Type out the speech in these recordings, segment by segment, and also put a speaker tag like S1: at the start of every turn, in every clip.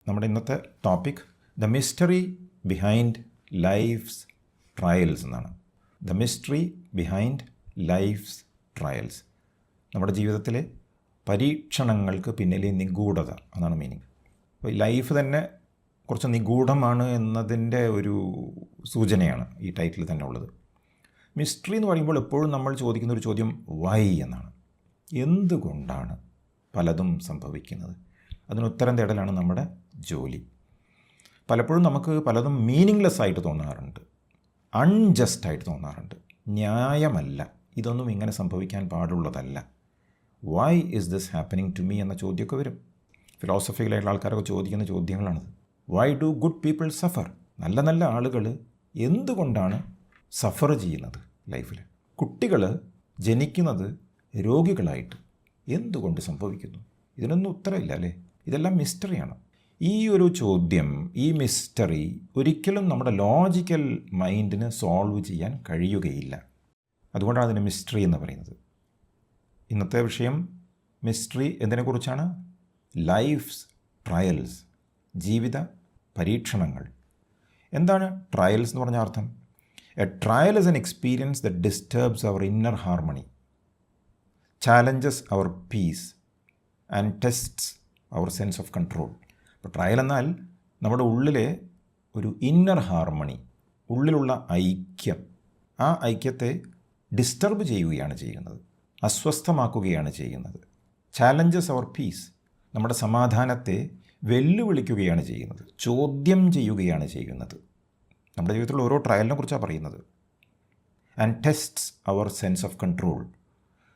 S1: നമ്മുടെ ഇന്നത്തെ topic the mystery behind life's trials എന്നാണ്. The mystery behind life's trials. നമ്മുടെ ജീവിതത്തിലെ പരീക്ഷണങ്ങൾക്ക് പിന്നിലെ നിഗൂഢത എന്നാണ് മീനിങ്. അപ്പോൾ ലൈഫ് തന്നെ കുറച്ച് നിഗൂഢമാണ് എന്നതിൻ്റെ ഒരു സൂചനയാണ് ഈ ടൈറ്റിൽ തന്നെ ഉള്ളത്. മിസ്റ്ററി എന്ന് പറയുമ്പോൾ എപ്പോഴും നമ്മൾ ചോദിക്കുന്ന ഒരു ചോദ്യം വൈ എന്നാണ്. എന്തുകൊണ്ടാണ് പലതും സംഭവിക്കുന്നത്? അതിനുത്തരം തേടലാണ് നമ്മുടെ ജോലി. പലപ്പോഴും നമുക്ക് പലതും മീനിങ്ലെസ് ആയിട്ട് തോന്നാറുണ്ട്, അൺജസ്റ്റ് ആയിട്ട് തോന്നാറുണ്ട്, ന്യായമല്ല, ഇതൊന്നും ഇങ്ങനെ സംഭവിക്കാൻ പാടുള്ളതല്ല. Why is this happening to me എന്ന ചോദ്യമൊക്കെ വരും. ഫിലോസഫിക്കലായിട്ടുള്ള ആൾക്കാരൊക്കെ ചോദിക്കുന്ന ചോദ്യങ്ങളാണിത്. Why do good people suffer? നല്ല നല്ല ആളുകൾ എന്തുകൊണ്ടാണ് സഫർ ചെയ്യുന്നത് ലൈഫിൽ? കുട്ടികൾ ജനിക്കുന്നത് രോഗികളായിട്ട് എന്തുകൊണ്ട് സംഭവിക്കുന്നു? ഇതിനൊന്നും ഉത്തരമില്ല അല്ലേ? ഇതെല്ലാം മിസ്റ്ററിയാണ്. ഈ ഒരു ചോദ്യം, ഈ മിസ്റ്ററി ഒരിക്കലും നമ്മുടെ ലോജിക്കൽ മൈൻഡിന് സോൾവ് ചെയ്യാൻ കഴിയുകയില്ല. അതുകൊണ്ടാണ് അതിന് മിസ്റ്ററി എന്ന് പറയുന്നത്. ഇന്നത്തെ വിഷയം മിസ്റ്ററി എന്തിനെക്കുറിച്ചാണ്? ലൈഫ്സ് ട്രയൽസ്, ജീവിത പരീക്ഷണങ്ങൾ. എന്താണ് ട്രയൽസ് എന്ന് പറഞ്ഞ അർത്ഥം? A trial is an experience that disturbs our inner harmony, challenges our peace and tests our sense of control. അപ്പോൾ ട്രയൽ എന്നാൽ നമ്മുടെ ഉള്ളിലെ ഒരു ഇന്നർ ഹാർമണി, ഉള്ളിലുള്ള ഐക്യം, ആ ഐക്യത്തെ ഡിസ്റ്റർബ് ചെയ്യുകയാണ് ചെയ്യുന്നത്, അസ്വസ്ഥമാക്കുകയാണ് ചെയ്യുന്നത്. ചാലഞ്ചസ് അവർ പീസ്, നമ്മുടെ സമാധാനത്തെ വെല്ലുവിളിക്കുകയാണ് ചെയ്യുന്നത്, ചോദ്യം ചെയ്യുകയാണ് ചെയ്യുന്നത്. നമ്മുടെ ജീവിതത്തിലുള്ള ഓരോ ട്രയലിനെ കുറിച്ചാണ് പറയുന്നത്. And tests our sense of control,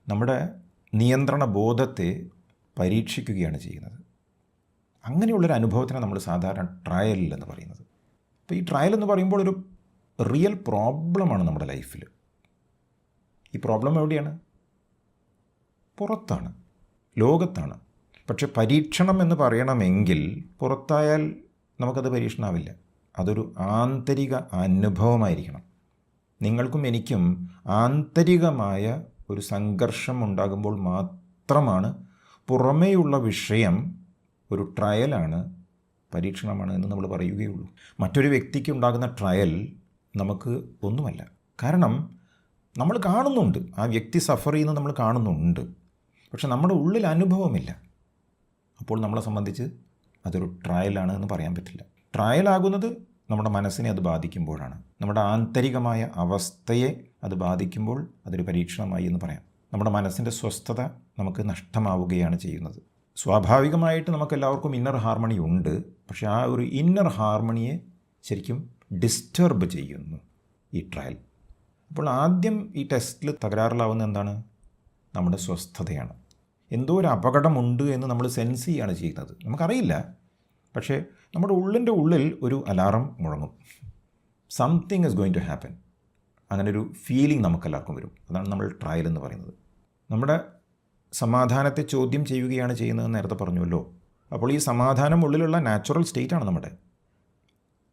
S1: നമ്മുടെ നിയന്ത്രണ ബോധത്തെ പരീക്ഷിക്കുകയാണ് ചെയ്യുന്നത്. അങ്ങനെയുള്ളൊരു അനുഭവത്തിനെ നമ്മൾ സാധാരണ ട്രയൽ എന്ന് പറയുന്നത്. അപ്പോൾ ഈ ട്രയൽ എന്ന് പറയുമ്പോൾ ഒരു റിയൽ പ്രോബ്ലമാണ് നമ്മുടെ ലൈഫിൽ. ഈ പ്രോബ്ലം എവിടെയാണ്? പുറത്താണ്, ലോകത്താണ്. പക്ഷെ പരീക്ഷണം എന്ന് പറയണമെങ്കിൽ പുറത്തായാൽ നമുക്കത് പരീക്ഷണമാവില്ല. അതൊരു ആന്തരിക അനുഭവമായിരിക്കണം. നിങ്ങൾക്കും എനിക്കും ആന്തരികമായ ഒരു സംഘർഷം ഉണ്ടാകുമ്പോൾ മാത്രമാണ് പുറമേയുള്ള വിഷയം ഒരു ട്രയലാണ്, പരീക്ഷണമാണ് എന്ന് നമ്മൾ പറയുകയുള്ളൂ. മറ്റൊരു വ്യക്തിക്ക് ഉണ്ടാകുന്ന ട്രയൽ നമുക്ക് ഒന്നുമല്ല. കാരണം നമ്മൾ കാണുന്നുണ്ട്, ആ വ്യക്തി സഫർ ചെയ്യുന്നത് നമ്മൾ കാണുന്നുണ്ട്, പക്ഷെ നമ്മുടെ ഉള്ളിൽ അനുഭവമില്ല. അപ്പോൾ നമ്മളെ സംബന്ധിച്ച് അതൊരു ട്രയലാണ് എന്ന് പറയാൻ പറ്റില്ല. ട്രയലാകുന്നത് നമ്മുടെ മനസ്സിനെ അത് ബാധിക്കുമ്പോഴാണ്. നമ്മുടെ ആന്തരികമായ അവസ്ഥയെ അത് ബാധിക്കുമ്പോൾ അതൊരു പരീക്ഷണമായി എന്ന് പറയാം. നമ്മുടെ മനസ്സിൻ്റെ സ്വസ്ഥത നമുക്ക് നഷ്ടമാവുകയാണ് ചെയ്യുന്നത്. സ്വാഭാവികമായിട്ട് നമുക്കെല്ലാവർക്കും ഇന്നർ ഹാർമണി ഉണ്ട്, പക്ഷേ ആ ഒരു ഇന്നർ ഹാർമണിയെ ശരിക്കും ഡിസ്റ്റർബ് ചെയ്യുന്നു ഈ ട്രയൽ. അപ്പോൾ ആദ്യം ഈ ടെസ്റ്റിൽ തകരാറിലാവുന്നത് എന്താണ്? നമ്മുടെ സ്വസ്ഥതയാണ്. എന്തോ ഒരു അപകടമുണ്ട് എന്ന് നമ്മൾ സെൻസ് ചെയ്യുകയാണ് ചെയ്യുന്നത്. നമുക്കറിയില്ല, പക്ഷേ നമ്മുടെ ഉള്ളിൻ്റെ ഉള്ളിൽ ഒരു അലാറം മുഴങ്ങും. Something is going to happen. അങ്ങനെ ഒരു ഫീലിംഗ് നമുക്കെല്ലാവർക്കും വരും. അതാണ് നമ്മൾ ട്രയൽ എന്ന് പറയുന്നത്. നമ്മുടെ സമാധാനത്തെ ചോദ്യം ചെയ്യുകയാണ് ചെയ്യുന്നതെന്ന് നേരത്തെ പറഞ്ഞുവല്ലോ. അപ്പോൾ ഈ സമാധാനം ഉള്ളിലുള്ള നാച്ചുറൽ സ്റ്റേറ്റാണ് നമ്മുടെ.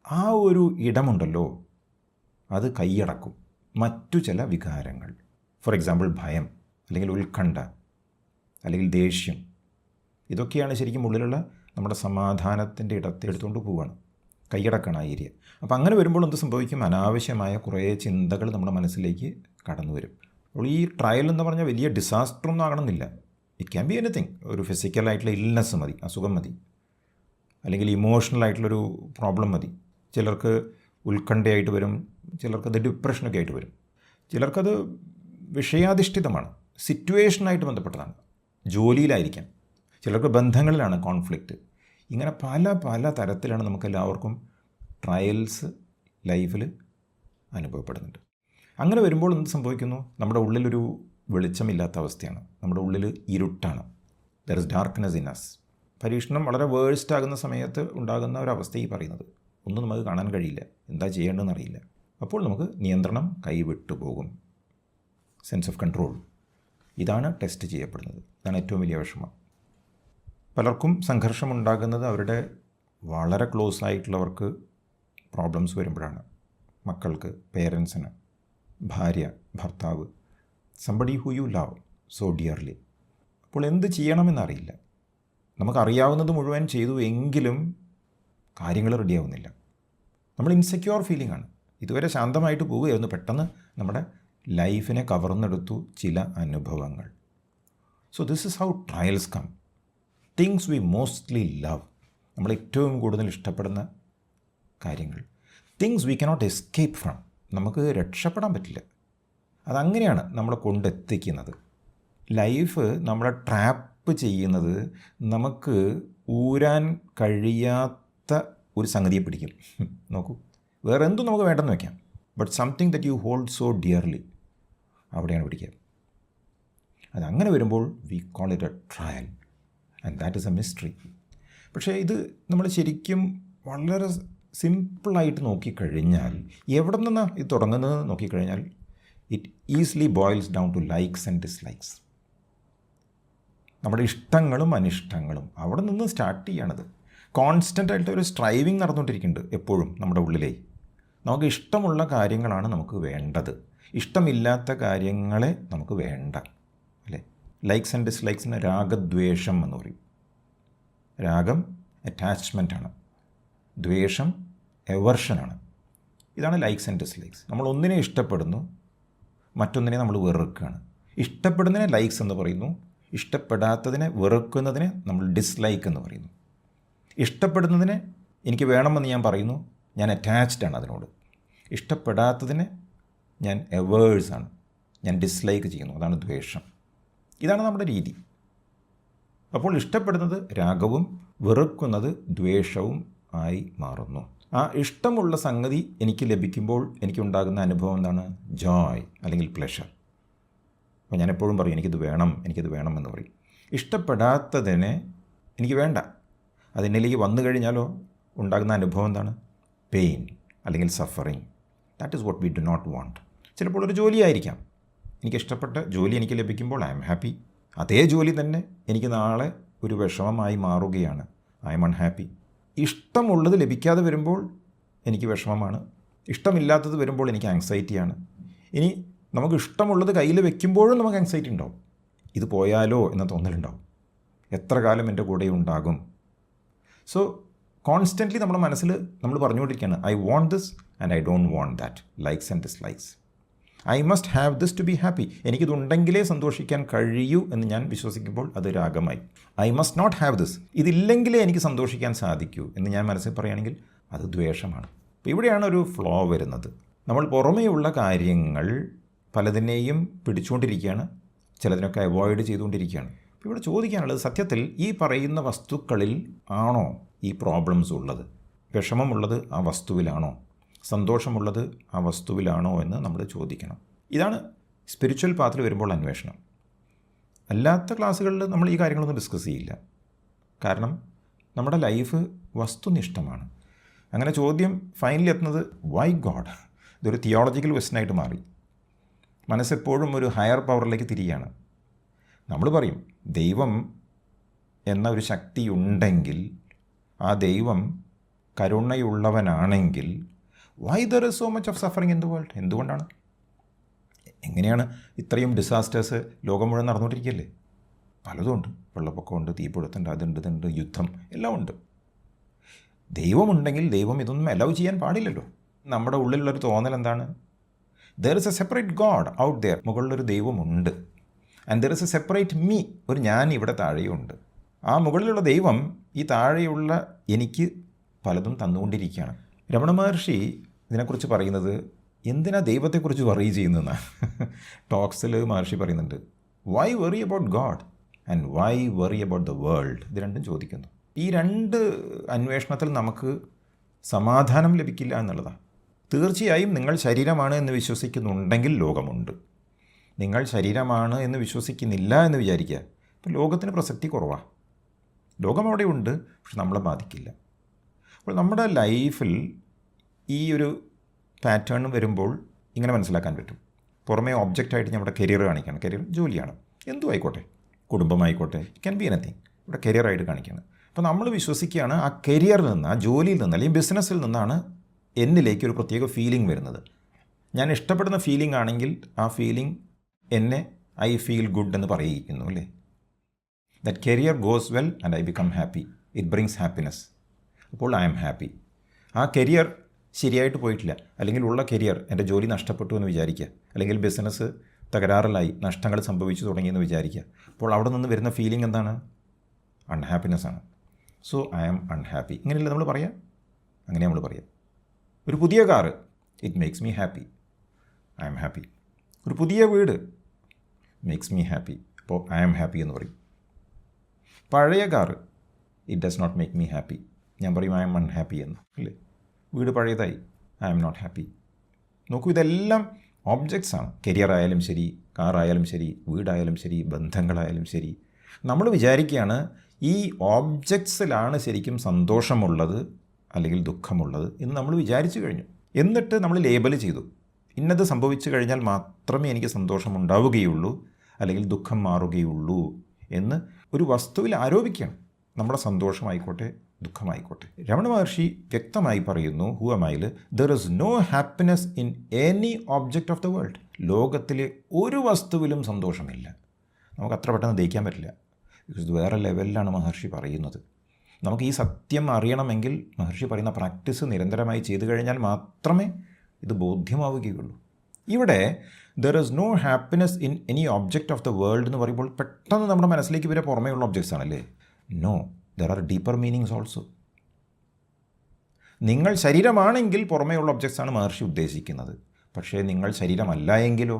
S1: ആ ഒരു ഇടമുണ്ടല്ലോ, അത് കൈയടക്കും മറ്റു ചില വികാരങ്ങൾ. ഫോർ എക്സാമ്പിൾ ഭയം, അല്ലെങ്കിൽ ഉത്കണ്ഠ, അല്ലെങ്കിൽ ദേഷ്യം. ഇതൊക്കെയാണ് ശരിക്കും ഉള്ളിലുള്ള നമ്മുടെ സമാധാനത്തിൻ്റെ ഇടത്തെ എടുത്തുകൊണ്ട് പോവുകയാണ്, കൈയടക്കണം ആ ഏരിയ. അപ്പോൾ അങ്ങനെ വരുമ്പോൾ എന്ത് സംഭവിക്കും? അനാവശ്യമായ കുറേ ചിന്തകൾ നമ്മുടെ മനസ്സിലേക്ക് കടന്നു വരും. അപ്പോൾ ഈ ട്രയൽ എന്ന് പറഞ്ഞാൽ വലിയ ഡിസാസ്റ്ററൊന്നും ആകണമെന്നില്ല. It can be anything. ഒരു ഫിസിക്കലായിട്ടുള്ള ഇൽനെസ് മതി, അസുഖം മതി, അല്ലെങ്കിൽ ഇമോഷണലായിട്ടുള്ളൊരു പ്രോബ്ലം മതി. ചിലർക്ക് ഉത്കണ്ഠയായിട്ട് വരും, ചിലർക്കത് ഡിപ്രഷനൊക്കെ ആയിട്ട് വരും, ചിലർക്കത് വിഷയാധിഷ്ഠിതമാണ്, സിറ്റുവേഷനായിട്ട് ബന്ധപ്പെട്ടതാണ്, ജോലിയിലായിരിക്കാം, ചിലർക്ക് ബന്ധങ്ങളിലാണ് കോൺഫ്ലിക്റ്റ്. ഇങ്ങനെ പല പല തരത്തിലാണ് നമുക്കെല്ലാവർക്കും ട്രയൽസ് ലൈഫിൽ അനുഭവപ്പെടുന്നുണ്ട്. അങ്ങനെ വരുമ്പോൾ എന്ത് സംഭവിക്കുന്നു? നമ്മുടെ ഉള്ളിലൊരു വെളിച്ചമില്ലാത്ത അവസ്ഥയാണ്, നമ്മുടെ ഉള്ളിൽ ഇരുട്ടാണ്. There is darkness in us. പരീക്ഷണം വളരെ വേഴ്സ്റ്റ് ആകുന്ന സമയത്ത് ഉണ്ടാകുന്ന ഒരവസ്ഥ ഈ പറയുന്നത്. ഒന്നും നമുക്ക് കാണാൻ കഴിയില്ല, എന്താ ചെയ്യേണ്ടതെന്ന് അറിയില്ല. അപ്പോൾ നമുക്ക് നിയന്ത്രണം കൈവിട്ടു പോകും, സെൻസ് ഓഫ് കൺട്രോൾ. ഇതാണ് ടെസ്റ്റ് ചെയ്യപ്പെടുന്നത്. ഇതാണ് ഏറ്റവും വലിയ വിഷമം. പലർക്കും സംഘർഷമുണ്ടാകുന്നത് അവരുടെ വളരെ ക്ലോസ് ആയിട്ടുള്ളവർക്ക് പ്രോബ്ലംസ് വരുമ്പോഴാണ്. മക്കൾക്ക്, പേരൻസിന്, ഭാര്യ, ഭർത്താവ്, somebody who you love so dearly. അപ്പോൾ എന്ത് ചെയ്യണമെന്നറിയില്ല. നമുക്കറിയാവുന്നത് മുഴുവൻ ചെയ്തു എങ്കിലും കാര്യങ്ങൾ റെഡിയാവുന്നില്ല. നമ്മൾ ഇൻസെക്യൂർ ഫീലിംഗ് ആണ്. ഇതുവരെ ശാന്തമായിട്ട് പോവുകയായിരുന്നു, പെട്ടെന്ന് നമ്മുടെ ലൈഫിനെ കവർന്നെടുത്തു ചില അനുഭവങ്ങൾ. So this is how trials come. Things we mostly love, നമ്മൾ ഏറ്റവും കൂടുതൽ ഇഷ്ടപ്പെടുന്ന കാര്യങ്ങൾ, things we cannot escape from, നമുക്ക് രക്ഷപ്പെടാൻ പറ്റില്ല. അതങ്ങനെയാണ് നമ്മളെ കൊണ്ടെത്തിക്കുന്നത്. ലൈഫ് നമ്മളെ ട്രാപ്പ് ചെയ്യുന്നത് നമുക്ക് ഊരാൻ കഴിയാത്ത ഒരു സംഗതിയെ പിടിക്കും. നോക്കൂ, വേറെ എന്തും നമുക്ക് വേണ്ടെന്ന് വയ്ക്കാം, but something that you hold so dearly, അവിടെയാണ് പിടിക്കുക. അതങ്ങനെ വരുമ്പോൾ we call it A trial and that is A mystery. പക്ഷേ ഇത് നമ്മൾ ശരിക്കും വളരെ സിമ്പിളായിട്ട് നോക്കിക്കഴിഞ്ഞാൽ, എവിടെ നിന്നാണ് ഇത് തുടങ്ങുന്നത് നോക്കിക്കഴിഞ്ഞാൽ, it easily boils down to likes and dislikes. നമ്മുടെ ഇഷ്ടങ്ങളും അനിഷ്ടങ്ങളും അവിടെ നിന്ന് സ്റ്റാർട്ട് ചെയ്യണത്. കോൺസ്റ്റൻ്റായിട്ട് ഒരു സ്ട്രൈവിങ് നടന്നുകൊണ്ടിരിക്കുന്നുണ്ട് എപ്പോഴും നമ്മുടെ ഉള്ളിലേ. നമുക്ക് ഇഷ്ടമുള്ള കാര്യങ്ങളാണ് നമുക്ക് വേണ്ടത്, ഇഷ്ടമില്ലാത്ത കാര്യങ്ങളെ നമുക്ക് വേണ്ട, അല്ലേ? ലൈക്സ് ആൻഡ് ഡിസ്ലൈക്സിന് രാഗദ്വേഷം എന്ന് പറയും. രാഗം അറ്റാച്ച്മെൻറ്റാണ്, ദ്വേഷം എവർഷനാണ്. ഇതാണ് ലൈക്സ് ആൻഡ് ഡിസ്ലൈക്സ്. നമ്മൾ ഒന്നിനെ ഇഷ്ടപ്പെടുന്നു, മറ്റൊന്നിനെ നമ്മൾ വെറുക്കുകയാണ്. ഇഷ്ടപ്പെടുന്നതിനെ ലൈക്സ് എന്ന് പറയുന്നു, ഇഷ്ടപ്പെടാത്തതിനെ വെറുക്കുന്നതിനെ നമ്മൾ ഡിസ്ലൈക്ക് എന്ന് പറയുന്നു. ഇഷ്ടപ്പെടുന്നതിനെ എനിക്ക് വേണമെന്ന് ഞാൻ പറയുന്നു, ഞാൻ അറ്റാച്ച്ഡ് ആണ് അതിനോട്. ഇഷ്ടപ്പെടാത്തതിനെ ഞാൻ എവേഴ്സാണ്, ഞാൻ ഡിസ്ലൈക്ക് ചെയ്യുന്നു, അതാണ് ദ്വേഷം. ഇതാണ് നമ്മുടെ രീതി. അപ്പോൾ ഇഷ്ടപ്പെടുന്നത് രാഗവും വെറുക്കുന്നത് ദ്വേഷവും ആയി മാറുന്നു. ആ ഇഷ്ടമുള്ള സംഗതി എനിക്ക് ലഭിക്കുമ്പോൾ എനിക്കുണ്ടാകുന്ന അനുഭവം എന്താണ്? ജോയ് അല്ലെങ്കിൽ പ്ലഷർ. അപ്പോൾ ഞാൻ എപ്പോഴും പറയും എനിക്കിത് വേണം, എനിക്കിത് വേണം എന്ന് പറയും. ഇഷ്ടപ്പെടാത്തതിനെ എനിക്ക് വേണ്ട, അതിനിലേക്ക് വന്നു കഴിഞ്ഞാലോ ഉണ്ടാകുന്ന അനുഭവം എന്താണ്? പെയിൻ അല്ലെങ്കിൽ suffering. That is what we do not want. ചിലപ്പോൾ ഒരു ജോലിയായിരിക്കാം, എനിക്കിഷ്ടപ്പെട്ട ജോലി എനിക്ക് ലഭിക്കുമ്പോൾ ഐ എം ഹാപ്പി. അതേ ജോലി തന്നെ എനിക്ക് നാളെ ഒരു വിഷമമായി മാറുകയാണ്, ഐ എം അൺഹാപ്പി. ഇഷ്ടമുള്ളത് ലഭിക്കാതെ വരുമ്പോൾ എനിക്ക് വിഷമമാണ്, ഇഷ്ടമില്ലാത്തത് വരുമ്പോൾ എനിക്ക് ആങ്സൈറ്റിയാണ്. ഇനി നമുക്ക് ഇഷ്ടമുള്ളത് കയ്യിൽ വെക്കുമ്പോഴും നമുക്ക് ആങ്സൈറ്റി ഉണ്ടാവും, ഇത് പോയാലോ എന്ന തോന്നലുണ്ടാവും, എത്ര കാലം എൻ്റെ കൂടെ ഉണ്ടാകും. സോ കോൺസ്റ്റൻ്റ്ലി നമ്മുടെ മനസ്സിൽ നമ്മൾ പറഞ്ഞുകൊണ്ടിരിക്കുകയാണ് I want this and I don't want that, likes and dislikes. I must have this to be happy, എനിക്കിതുണ്ടെങ്കിലേ സന്തോഷിക്കാൻ കഴിയൂ എന്ന് ഞാൻ വിശ്വസിക്കുമ്പോൾ അത് രാഗമായി. I must not have this, ഇതില്ലെങ്കിലേ എനിക്ക് സന്തോഷിക്കാൻ സാധിക്കൂ എന്ന് ഞാൻ മനസ്സിൽ പറയുകയാണെങ്കിൽ അത് ദ്വേഷമാണ്. അപ്പോൾ ഇവിടെയാണ് ഒരു ഫ്ലോ വരുന്നത്. നമ്മൾ പുറമേയുള്ള കാര്യങ്ങൾ പലതിനെയും പിടിച്ചുകൊണ്ടിരിക്കുകയാണ്, ചിലതിനൊക്കെ അവോയ്ഡ് ചെയ്തുകൊണ്ടിരിക്കുകയാണ്. അപ്പോൾ ഇവിടെ ചോദിക്കാനുള്ളത്, സത്യത്തിൽ ഈ പറയുന്ന വസ്തുക്കളിൽ ആണോ ഈ പ്രോബ്ലംസ് ഉള്ളത്? വിഷമമുള്ളത് ആ വസ്തുവിലാണോ? സന്തോഷമുള്ളത് ആ വസ്തുവിലാണോ എന്ന് നമ്മൾ ചോദിക്കണം. ഇതാണ് സ്പിരിച്വൽ പാത്തിൽ വരുമ്പോൾ അന്വേഷണം. അല്ലാത്ത ക്ലാസ്സുകളിൽ നമ്മൾ ഈ കാര്യങ്ങളൊന്നും ഡിസ്കസ് ചെയ്യില്ല, കാരണം നമ്മുടെ ലൈഫ് വസ്തുനിഷ്ഠമാണ്. അങ്ങനെ ചോദ്യം ഫൈനലി എത്തുന്നത് വൈ ഗോഡ്? ഇതൊരു തിയോളജിക്കൽ ക്വസ്റ്റ്യനായിട്ട് മാറി. മനസ്സെപ്പോഴും ഒരു ഹയർ പവറിലേക്ക് തിരിയാണ്. നമ്മൾ പറയും ദൈവം എന്ന ഒരു ശക്തി ഉണ്ടെങ്കിൽ, ആ ദൈവം കരുണയുള്ളവനാണെങ്കിൽ why there is so much of suffering in the world? എന്തുകൊണ്ടാണ്? എങ്ങനെയാണ് ഇത്രയും ഡിസാസ്റ്റേഴ്സ് ലോകം മുഴുവൻ നടന്നുകൊണ്ടിരിക്കുകയല്ലേ? പലതുമുണ്ട്, വെള്ളപ്പൊക്കമുണ്ട്, തീപിടുത്തമുണ്ട്, ഇതുണ്ട്, യുദ്ധം എല്ലാം ഉണ്ട്. ദൈവമുണ്ടെങ്കിൽ ദൈവം ഇതൊന്നും അലൗ ചെയ്യാൻ പാടില്ലല്ലോ. നമ്മുടെ ഉള്ളിലുള്ളൊരു തോന്നൽ എന്താണ്? There is a separate God out there, മുകളിലൊരു ദൈവമുണ്ട്. And there is a separate me, ഒരു ഞാൻ ഇവിടെ താഴെയുണ്ട്. ആ മുകളിലുള്ള ദൈവം ഈ താഴെയുള്ള എനിക്ക് പലതും തന്നുകൊണ്ടിരിക്കുകയാണ്. രമണ മഹർഷി ഇതിനെക്കുറിച്ച് പറയുന്നത് എന്തിനാ ദൈവത്തെക്കുറിച്ച് വറി ചെയ്യുന്നതെന്നാണ്. ടോക്സിൽ മഹർഷി പറയുന്നുണ്ട് Y worry about God and Y worry about the world? ഇത് രണ്ടും ചോദിക്കുന്നു. ഈ രണ്ട് അന്വേഷണത്തിൽ നമുക്ക് സമാധാനം ലഭിക്കില്ല എന്നുള്ളതാണ്. തീർച്ചയായും നിങ്ങൾ ശരീരമാണ് എന്ന് വിശ്വസിക്കുന്നുണ്ടെങ്കിൽ ലോകമുണ്ട്. നിങ്ങൾ ശരീരമാണ് എന്ന് വിശ്വസിക്കുന്നില്ല എന്ന് വിചാരിക്കുക, അപ്പോൾ ലോകത്തിന് പ്രസക്തി കുറവാണ്. ലോകം അവിടെ ഉണ്ട്, പക്ഷെ നമ്മളെ ബാധിക്കില്ല. അപ്പോൾ നമ്മുടെ ലൈഫിൽ ഈ ഒരു പാറ്റേൺ വരുമ്പോൾ ഇങ്ങനെ മനസ്സിലാക്കാൻ പറ്റും. പുറമേ ഒബ്ജക്റ്റായിട്ട് നമ്മുടെ കരിയർ കാണിക്കുകയാണ്. കരിയർ ജോലിയാണ്, എന്തും ആയിക്കോട്ടെ, കുടുംബമായിക്കോട്ടെ, ക്യാൻ ബി എനിത്തിങ്, ഇവിടെ കരിയറായിട്ട് കാണിക്കുകയാണ്. അപ്പോൾ നമ്മൾ വിശ്വസിക്കുകയാണ് ആ കരിയറിൽ നിന്ന്, ആ ജോലിയിൽ നിന്ന്, അല്ലെങ്കിൽ ബിസിനസ്സിൽ നിന്നാണ് എന്നിലേക്ക് ഒരു പ്രത്യേക ഫീലിംഗ് വരുന്നത്. ഞാൻ ഇഷ്ടപ്പെടുന്ന ഫീലിംഗ് ആണെങ്കിൽ ആ ഫീലിംഗ് എന്നെ ഐ ഫീൽ ഗുഡ് എന്ന് പറയിക്കുന്നു, അല്ലേ? That career goes well and I become happy, it brings happiness. അപ്പോൾ ഐ ആം ഹാപ്പി. ആ കരിയർ ശരിയായിട്ട് പോയിട്ടില്ല, അല്ലെങ്കിൽ ഉള്ള കരിയർ, എൻ്റെ ജോലി നഷ്ടപ്പെട്ടു എന്ന് വിചാരിക്കുക, അല്ലെങ്കിൽ ബിസിനസ് തകരാറിലായി, നഷ്ടങ്ങൾ സംഭവിച്ചു തുടങ്ങിയെന്ന് വിചാരിക്കുക. അപ്പോൾ അവിടെ നിന്ന് വരുന്ന ഫീലിംഗ് എന്താണ്? അൺഹാപ്പിനെസ് ആണ്. So I am unhappy. ഇങ്ങനെയല്ല നമ്മൾ പറയാം, അങ്ങനെ നമ്മൾ പറയാം. ഒരു പുതിയ car, it makes me happy, I am happy. ഒരു പുതിയ വീട് മേക്സ് മീ ഹാപ്പി, അപ്പോൾ ഐ ആം ഹാപ്പി എന്ന് പറയും. പഴയ car, it does not make me happy, ഞാൻ പറയും ഐ ആം അൺഹാപ്പി എന്ന്, അല്ലേ? വീട് പഴയതായി, ഐ ആം നോട്ട് ഹാപ്പി. നോക്കൂ, ഇതെല്ലാം ഓബ്ജക്ട്സ് ആണ്. കരിയർ ആയാലും ശരി, കാറായാലും ശരി, വീടായാലും ശരി, ബന്ധങ്ങളായാലും ശരി. നമ്മൾ വിചാരിക്കുകയാണ് ഈ ഓബ്ജക്ട്സിലാണ് ശരിക്കും സന്തോഷമുള്ളത് അല്ലെങ്കിൽ ദുഃഖമുള്ളത് എന്ന് നമ്മൾ വിചാരിച്ചു കഴിഞ്ഞു. എന്നിട്ട് നമ്മൾ ലേബൽ ചെയ്തു, ഇന്നത് സംഭവിച്ചു കഴിഞ്ഞാൽ മാത്രമേ എനിക്ക് സന്തോഷം ഉണ്ടാവുകയുള്ളൂ അല്ലെങ്കിൽ ദുഃഖം മാറുകയുള്ളൂ എന്ന് ഒരു വസ്തുവിൽ ആരോപിക്കുകയാണ്. നമ്മുടെ സന്തോഷമായിക്കോട്ടെ ദുഃഖമായിക്കോട്ടെ. രമണ മഹർഷി വ്യക്തമായി പറയുന്നു ഹുവമായിൽ, there is no happiness in any object of the world. ലോകത്തിലെ ഒരു വസ്തുവിലും സന്തോഷമില്ല. നമുക്ക് അത്ര പെട്ടെന്ന് ദഹിക്കാൻ പറ്റില്ല. ഇത് വേറെ ലെവലിലാണ് മഹർഷി പറയുന്നത്. നമുക്ക് ഈ സത്യം അറിയണമെങ്കിൽ മഹർഷി പറയുന്ന പ്രാക്ടീസ് നിരന്തരമായി ചെയ്തു കഴിഞ്ഞാൽ മാത്രമേ ഇത് ബോധ്യമാവുകയുള്ളൂ. ഇവിടെ there is no happiness in any object of the world എന്ന് പറയുമ്പോൾ പെട്ടെന്ന് നമ്മുടെ മനസ്സിലേക്ക് വരെ പുറമേയുള്ള ഒബ്ജക്ട്സ് ആണല്ലേ? No, there are deeper meanings also. നിങ്ങൾ ശരീരമാണെങ്കിൽ പുറമേയുള്ള ഒബ്ജക്ട്സാണ് മഹർഷി ഉദ്ദേശിക്കുന്നത്. പക്ഷേ നിങ്ങൾ ശരീരമല്ല എങ്കിലോ?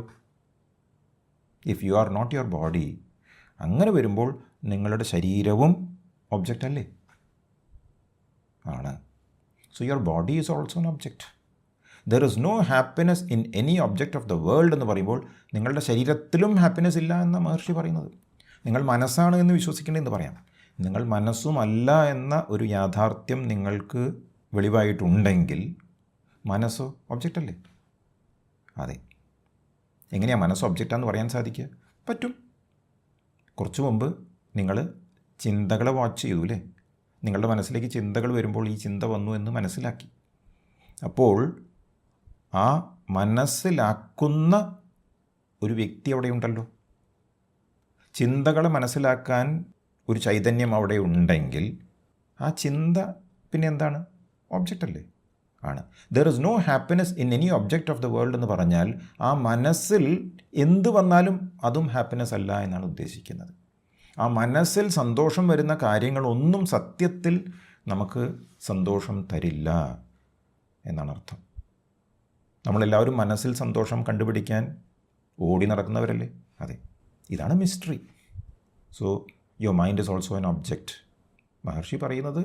S1: If you are not your body, അങ്ങനെ വരുമ്പോൾ നിങ്ങളുടെ ശരീരവും ഒബ്ജക്റ്റ് അല്ലേ? ആണ്. So your body is also an object. There is no happiness in any object of the world എന്ന് പറയുമ്പോൾ നിങ്ങളുടെ ശരീരത്തിലും ഹാപ്പിനെസ് ഇല്ല എന്ന മഹർഷി പറയുന്നത്. നിങ്ങൾ മനസ്സാണ് എന്ന് വിശ്വസിക്കേണ്ടതെന്ന് പറയാം. നിങ്ങൾ മനസ്സുമല്ല എന്ന ഒരു യാഥാർത്ഥ്യം നിങ്ങൾക്ക് വെളിവായിട്ടുണ്ടെങ്കിൽ മനസ്സോ ഒബ്ജക്റ്റ് അല്ലേ? അതെ. എങ്ങനെയാണ് മനസ്സ് ഒബ്ജക്റ്റാന്ന് പറയാൻ സാധിക്കുക? പറ്റും. കുറച്ചു മുമ്പ് നിങ്ങൾ ചിന്തകളെ വാച്ച് ചെയ്തു അല്ലേ? നിങ്ങളുടെ മനസ്സിലേക്ക് ചിന്തകൾ വരുമ്പോൾ ഈ ചിന്ത വന്നു എന്ന് മനസ്സിലാക്കി. അപ്പോൾ ആ മനസ്സിലാക്കുന്ന ഒരു വ്യക്തി അവിടെ ഉണ്ടല്ലോ. ചിന്തകളെ മനസ്സിലാക്കാൻ ഒരു ചൈതന്യം അവിടെ ഉണ്ടെങ്കിൽ ആ ചിന്ത പിന്നെ എന്താണ്? ഒബ്ജക്റ്റ് അല്ലേ? ആണ്. There is no happiness in any object of the world എന്ന് പറഞ്ഞാൽ ആ മനസ്സിൽ എന്ത് വന്നാലും അതും ഹാപ്പിനെസ് അല്ല എന്നാണ് ഉദ്ദേശിക്കുന്നത്. ആ മനസ്സിൽ സന്തോഷം വരുന്ന കാര്യങ്ങളൊന്നും സത്യത്തിൽ നമുക്ക് സന്തോഷം തരില്ല എന്നാണ് അർത്ഥം. നമ്മളെല്ലാവരും മനസ്സിൽ സന്തോഷം കണ്ടുപിടിക്കാൻ ഓടി നടക്കുന്നവരല്ലേ? അതെ. ഇതാണ് mystery. So your mind is also an object. Maharshi പറയുന്നത്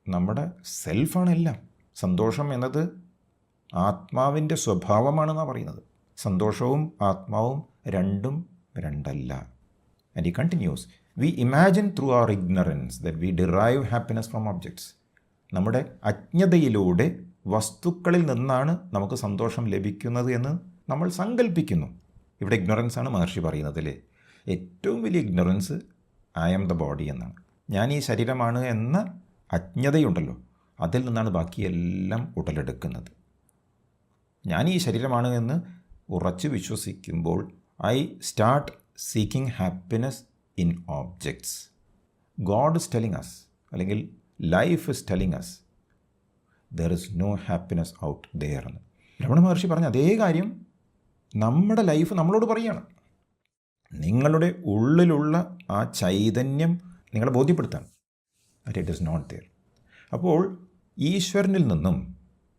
S1: നമ്മുടെ സെൽഫാണ് എല്ലാം. സന്തോഷം എന്നത് ആത്മാവിൻ്റെ സ്വഭാവമാണെന്നാണ് പറയുന്നത്. സന്തോഷവും ആത്മാവും രണ്ടും രണ്ടല്ല. And he continues, we imagine through our ignorance that we derive happiness from objects. നമ്മുടെ അജ്ഞതയിലൂടെ വസ്തുക്കളിൽ നിന്നാണ് നമുക്ക് സന്തോഷം ലഭിക്കുന്നത് എന്ന് നമ്മൾ സങ്കല്പിക്കുന്നു. ഇവിടെ ഇഗ്നറൻസ് ആണ് മഹർഷി പറയുന്നത് അല്ലേ? ഏറ്റവും വലിയ ignorance I am the body എന്നാണ്. ഞാൻ ഈ ശരീരമാണ് എന്ന അജ്ഞതയുണ്ടല്ലോ, അതിൽ നിന്നാണ് ബാക്കിയെല്ലാം ഉടലെടുക്കുന്നത്. ഞാൻ ഈ ശരീരമാണ് എന്ന് ഉറച്ചു വിശ്വസിക്കുമ്പോൾ I start seeking happiness in objects. God is telling us, അല്ലെങ്കിൽ life is telling us there is no happiness out there എന്ന്. രമണ മഹർഷി പറഞ്ഞ അതേ കാര്യം നമ്മുടെ ലൈഫ് നമ്മളോട് പറയുകയാണ്. നിങ്ങളുടെ ഉള്ളിലുള്ള ആ ചൈതന്യം നിങ്ങളെ ബോധ്യപ്പെടുത്താണ് ഇറ്റ് ഇസ് നോട്ട് ദെയർ. അപ്പോൾ ഈശ്വരനിൽ നിന്നും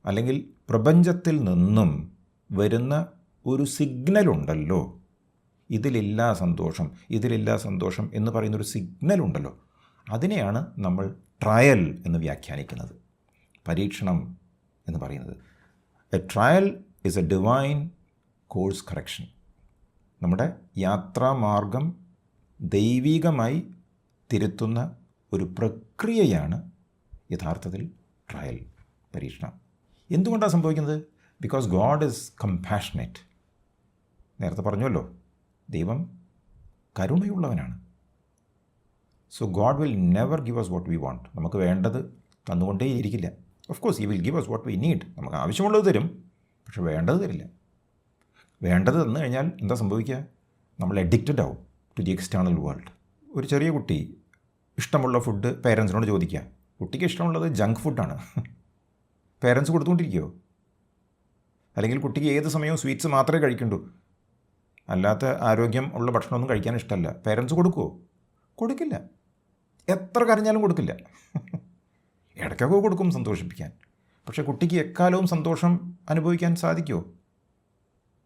S1: അല്ലെങ്കിൽ പ്രപഞ്ചത്തിൽ നിന്നും വരുന്ന ഒരു സിഗ്നലുണ്ടല്ലോ, ഇതിലില്ല സന്തോഷം, ഇതിലില്ല സന്തോഷം എന്ന് പറയുന്നൊരു സിഗ്നലുണ്ടല്ലോ, അതിനെയാണ് നമ്മൾ ട്രയൽ എന്ന് വ്യാഖ്യാനിക്കുന്നത്, പരീക്ഷണം എന്ന് പറയുന്നത്. A trial is A divine course correction. നമ്മുടെ യാത്രാമാർഗം ദൈവികമായി തിരുത്തുന്ന ഒരു പ്രക്രിയയാണ് യഥാർത്ഥത്തിൽ ട്രയൽ, പരീക്ഷണം. എന്തുകൊണ്ടാണ് സംഭവിക്കുന്നത്? Because God is compassionate. നേരത്തെ പറഞ്ഞല്ലോ, ദൈവം കരുണയുള്ളവനാണ്. So God will never give us what we want. നമുക്ക് വേണ്ടത് തന്നുകൊണ്ടേ ഇരിക്കില്ല. Of course he will give us what we need. നമുക്ക് ആവശ്യമുള്ളത് തരും, പക്ഷെ വേണ്ടത് തരില്ല. വേണ്ടത് തന്നു കഴിഞ്ഞാൽ എന്താ സംഭവിക്കുക? നമ്മൾ അഡിക്റ്റഡ് ആവും ടു ദി എക്സ്റ്റേണൽ വേൾഡ്. ഒരു ചെറിയ കുട്ടി ഇഷ്ടമുള്ള ഫുഡ് പേരൻസിനോട് ചോദിക്കുക, കുട്ടിക്ക് ഇഷ്ടമുള്ളത് ജങ്ക് ഫുഡാണ്. പേരൻസ് കൊടുത്തുകൊണ്ടിരിക്കുമോ? അല്ലെങ്കിൽ കുട്ടിക്ക് ഏത് സമയവും സ്വീറ്റ്സ് മാത്രമേ കഴിക്കണ്ടൂ, അല്ലാത്ത ആരോഗ്യം ഉള്ള ഭക്ഷണമൊന്നും കഴിക്കാൻ ഇഷ്ടമല്ല, പേരൻസ് കൊടുക്കുമോ? കൊടുക്കില്ല. എത്ര കരഞ്ഞാലും കൊടുക്കില്ല. ഇടയ്ക്കൊക്കെ കൊടുക്കും സന്തോഷിപ്പിക്കാൻ. പക്ഷേ കുട്ടിക്ക് എക്കാലവും സന്തോഷം അനുഭവിക്കാൻ സാധിക്കുമോ?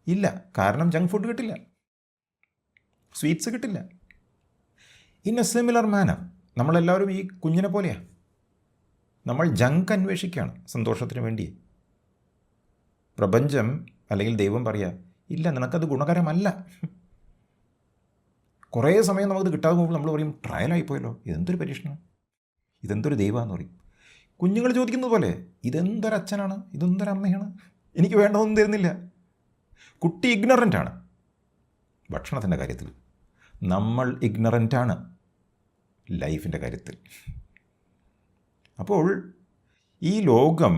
S1: ഇല്ല. കാരണം ജങ്ക് ഫുഡ് കിട്ടില്ല, സ്വീറ്റ്സ് കിട്ടില്ല. ഇൻ എ സിമിലർ മാനർ നമ്മളെല്ലാവരും ഈ കുഞ്ഞിനെ പോലെയാണ്. നമ്മൾ ജങ്ക് അന്വേഷിക്കുകയാണ് സന്തോഷത്തിന് വേണ്ടി. പ്രപഞ്ചം അല്ലെങ്കിൽ ദൈവം പറയുക, ഇല്ല, നിനക്കത് ഗുണകരമല്ല. കുറേ സമയം നമുക്കത് കിട്ടാതെ പോകുമ്പോൾ നമ്മൾ പറയും, ട്രയലായിപ്പോയല്ലോ, ഇതെന്തൊരു പരീക്ഷണം, ഇതെന്തൊരു ദൈവമാണെന്ന് പറയും. കുഞ്ഞുങ്ങൾ ചോദിക്കുന്നത് പോലെ, ഇതെന്തൊരച്ഛനാണ്, ഇതെന്തൊരമ്മയാണ്, എനിക്ക് വേണ്ടതൊന്നും തരുന്നില്ല. കുട്ടി ഇഗ്നറൻ്റാണ് ഭക്ഷണത്തിൻ്റെ കാര്യത്തിൽ. നമ്മൾ ഇഗ്നറൻ്റാണ് ലൈഫിൻ്റെ കാര്യത്തിൽ. അപ്പോൾ ഈ ലോകം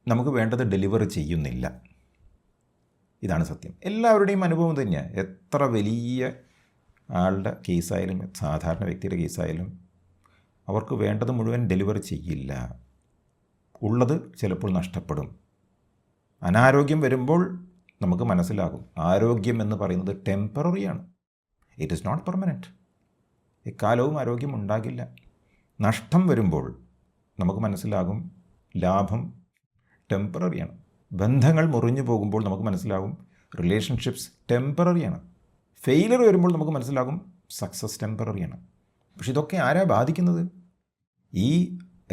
S1: നമുക്ക് വേണ്ടത് ഡെലിവർ ചെയ്യുന്നില്ല. ഇതാണ് സത്യം. എല്ലാവരുടെയും അനുഭവം തന്നെയാണ്. എത്ര വലിയ ആളുടെ കേസായാലും സാധാരണ വ്യക്തിയുടെ കേസായാലും അവർക്ക് വേണ്ടത് മുഴുവൻ ഡെലിവർ ചെയ്യില്ല. ഉള്ളത് ചിലപ്പോൾ നഷ്ടപ്പെടും. അനാരോഗ്യം വരുമ്പോൾ നമുക്ക് മനസ്സിലാകും, ആരോഗ്യം എന്ന് പറയുന്നത് ടെമ്പററിയാണ്. It is not permanent. എക്കാലവും ആരോഗ്യം ഉണ്ടാകില്ല. നഷ്ടം വരുമ്പോൾ നമുക്ക് മനസ്സിലാകും, ലാഭം ടെമ്പററിയാണ്. ബന്ധങ്ങൾ മുറിഞ്ഞു പോകുമ്പോൾ നമുക്ക് മനസ്സിലാകും, റിലേഷൻഷിപ്സ് ടെമ്പററിയാണ്. ഫെയിലിയർ വരുമ്പോൾ നമുക്ക് മനസ്സിലാകും, സക്സസ് ടെമ്പററിയാണ്. പക്ഷെ ഇതൊക്കെ ആരാ ബാധിക്കുന്നത്? ഈ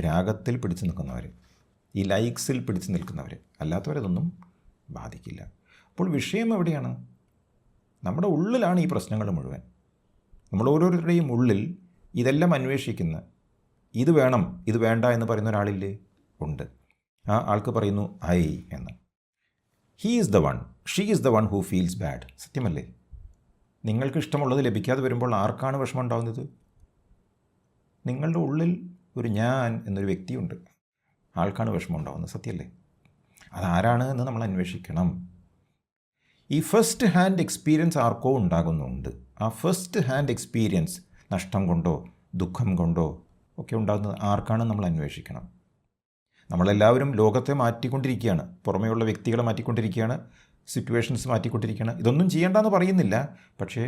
S1: രാഗത്തിൽ പിടിച്ചു നിൽക്കുന്നവർ, ഈ ലൈക്സിൽ പിടിച്ചു നിൽക്കുന്നവർ. അല്ലാത്തവരതൊന്നും ബാധിക്കില്ല. അപ്പോൾ വിഷയം എവിടെയാണ്? നമ്മുടെ ഉള്ളിലാണ് ഈ പ്രശ്നങ്ങൾ മുഴുവൻ. നമ്മൾ ഓരോരുത്തരുടെയും ഉള്ളിൽ ഇതെല്ലാം അന്വേഷിക്കുന്ന, ഇത് വേണം ഇത് വേണ്ട എന്ന് പറയുന്ന ഒരാളില്ലേ? ഉണ്ട്. ആ ആൾക്ക് പറയുന്നു ഐ എന്ന്. He is the one, she is the one who feels bad. സത്യമല്ലേ? നിങ്ങൾക്ക് ഇഷ്ടമുള്ളത് ലഭിക്കാതെ വരുമ്പോൾ ആർക്കാണ് വിഷമം ഉണ്ടാകുന്നത്? നിങ്ങളുടെ ഉള്ളിൽ ഒരു ഞാൻ എന്നൊരു വ്യക്തിയുണ്ട്, ആൾക്കാണ് വിഷമം ഉണ്ടാകുന്നത്. സത്യമല്ലേ? അതാരാണ് എന്ന് നമ്മൾ അന്വേഷിക്കണം. ഈ ഫസ്റ്റ് ഹാൻഡ് എക്സ്പീരിയൻസ് ആർക്കോ ഉണ്ടാകുന്നുണ്ട്. ആ ഫസ്റ്റ് ഹാൻഡ് എക്സ്പീരിയൻസ് നഷ്ടം കൊണ്ടോ ദുഃഖം കൊണ്ടോ ഒക്കെ ഉണ്ടാകുന്നത് ആർക്കാണ് നമ്മൾ അന്വേഷിക്കണം. നമ്മളെല്ലാവരും ലോകത്തെ മാറ്റിക്കൊണ്ടിരിക്കുകയാണ്, പുറമേയുള്ള വ്യക്തികളെ മാറ്റിക്കൊണ്ടിരിക്കുകയാണ്, സിറ്റുവേഷൻസ് മാറ്റിക്കൊണ്ടിരിക്കുകയാണ്. ഇതൊന്നും ചെയ്യേണ്ടെന്ന് പറയുന്നില്ല. പക്ഷേ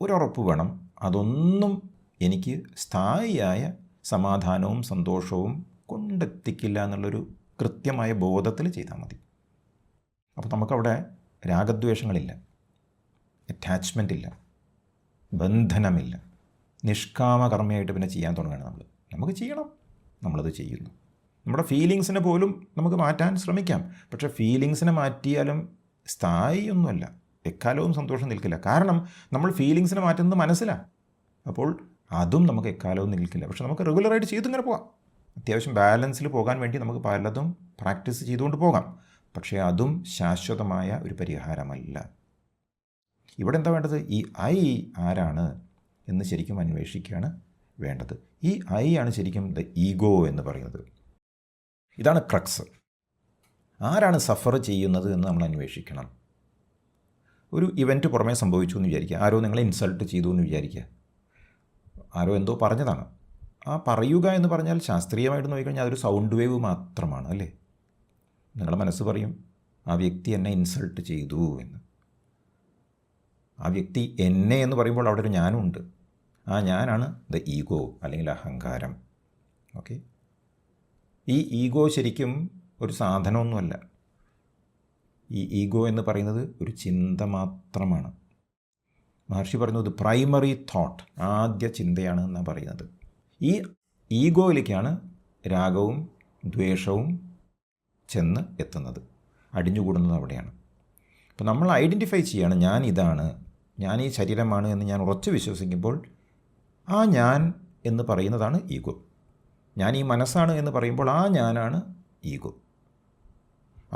S1: ഒരുറപ്പ് വേണം, അതൊന്നും എനിക്ക് സ്ഥായിയായ സമാധാനവും സന്തോഷവും കൊണ്ടെത്തിക്കില്ല എന്നുള്ളൊരു കൃത്യമായ ബോധത്തിൽ ചെയ്താൽ മതി. അപ്പോൾ നമുക്കവിടെ രാഗദ്വേഷങ്ങളില്ല, അറ്റാച്ച്മെൻ്റ് ഇല്ല, ബന്ധനമില്ല. നിഷ്കാമകർമ്മയായിട്ട് പിന്നെ ചെയ്യാൻ തുടങ്ങുകയാണ് നമുക്ക് ചെയ്യണം, നമ്മളത് ചെയ്യുന്നു. നമ്മുടെ ഫീലിങ്സിനെ പോലും നമുക്ക് മാറ്റാൻ ശ്രമിക്കാം. പക്ഷേ ഫീലിങ്സിനെ മാറ്റിയാലും സ്ഥായിയൊന്നുമല്ല, എക്കാലവും സന്തോഷം നിൽക്കില്ല. കാരണം നമ്മൾ ഫീലിങ്സിനെ മാറ്റുന്നത് മനസ്സിലാണ്. അപ്പോൾ അതും നമുക്ക് എക്കാലവും നിൽക്കില്ല. പക്ഷെ നമുക്ക് റെഗുലറായിട്ട് ചെയ്തിങ്ങനെ പോകാം. അത്യാവശ്യം ബാലൻസിൽ പോകാൻ വേണ്ടി നമുക്ക് പലതും പ്രാക്ടീസ് ചെയ്തുകൊണ്ട് പോകാം. പക്ഷേ അതും ശാശ്വതമായ ഒരു പരിഹാരമല്ല. ഇവിടെ എന്താ വേണ്ടത്? ഈ ഐ ആരാണ് എന്ന് ശരിക്കും അന്വേഷിക്കുകയാണ് വേണ്ടത്. ഈ ഐ ആണ് ശരിക്കും ദ ഈഗോ എന്ന് പറയുന്നത്. ഇതാണ് ക്രക്സ്. ആരാണ് സഫർ ചെയ്യുന്നത് എന്ന് നമ്മൾ അന്വേഷിക്കണം. ഒരു ഇവൻറ്റ് പുറമേ സംഭവിച്ചു എന്ന് വിചാരിക്കുക, ആരോ നിങ്ങളെ ഇൻസൾട്ട് ചെയ്തു എന്ന് വിചാരിക്കുക, ആരോ എന്തോ പറഞ്ഞതാണ്. ആ പറയുക എന്ന് പറഞ്ഞാൽ ശാസ്ത്രീയമായിട്ട് നോക്കിക്കഴിഞ്ഞാൽ അതൊരു സൗണ്ട് വേവ് മാത്രമാണ്, അല്ലേ? നിങ്ങളുടെ മനസ്സ് പറയും, ആ വ്യക്തി എന്നെ ഇൻസൾട്ട് ചെയ്തു എന്ന്. ആ വ്യക്തി എന്നെ എന്ന് പറയുമ്പോൾ അവിടെ ഒരു ഞാനുണ്ട്. ആ ഞാനാണ് ദ ഈഗോ അല്ലെങ്കിൽ അഹങ്കാരം. ഓക്കെ, ഈ ഈഗോ ശരിക്കും ഒരു സാധനമൊന്നുമല്ല. ഈ ഈഗോ എന്ന് പറയുന്നത് ഒരു ചിന്ത മാത്രമാണ്. മഹർഷി പറയുന്നത് പ്രൈമറി തോട്ട്, ആദ്യ ചിന്തയാണ് എന്നാണ് പറയുന്നത്. ഈ ഈഗോയിലേക്കാണ് രാഗവും ദ്വേഷവും ചെന്ന് എത്തുന്നത്, അടിഞ്ഞുകൂടുന്നത് അവിടെയാണ്. അപ്പോൾ നമ്മൾ ഐഡൻറ്റിഫൈ ചെയ്യാണ്, ഞാൻ ഇതാണ്, ഞാൻ ഈ ശരീരമാണ് എന്ന് ഞാൻ ഉറച്ചു വിശ്വസിക്കുമ്പോൾ ആ ഞാൻ എന്ന് പറയുന്നതാണ് ഈഗോ. ഞാൻ ഈ മനസ്സാണ് എന്ന് പറയുമ്പോൾ ആ ഞാനാണ് ഈഗോ.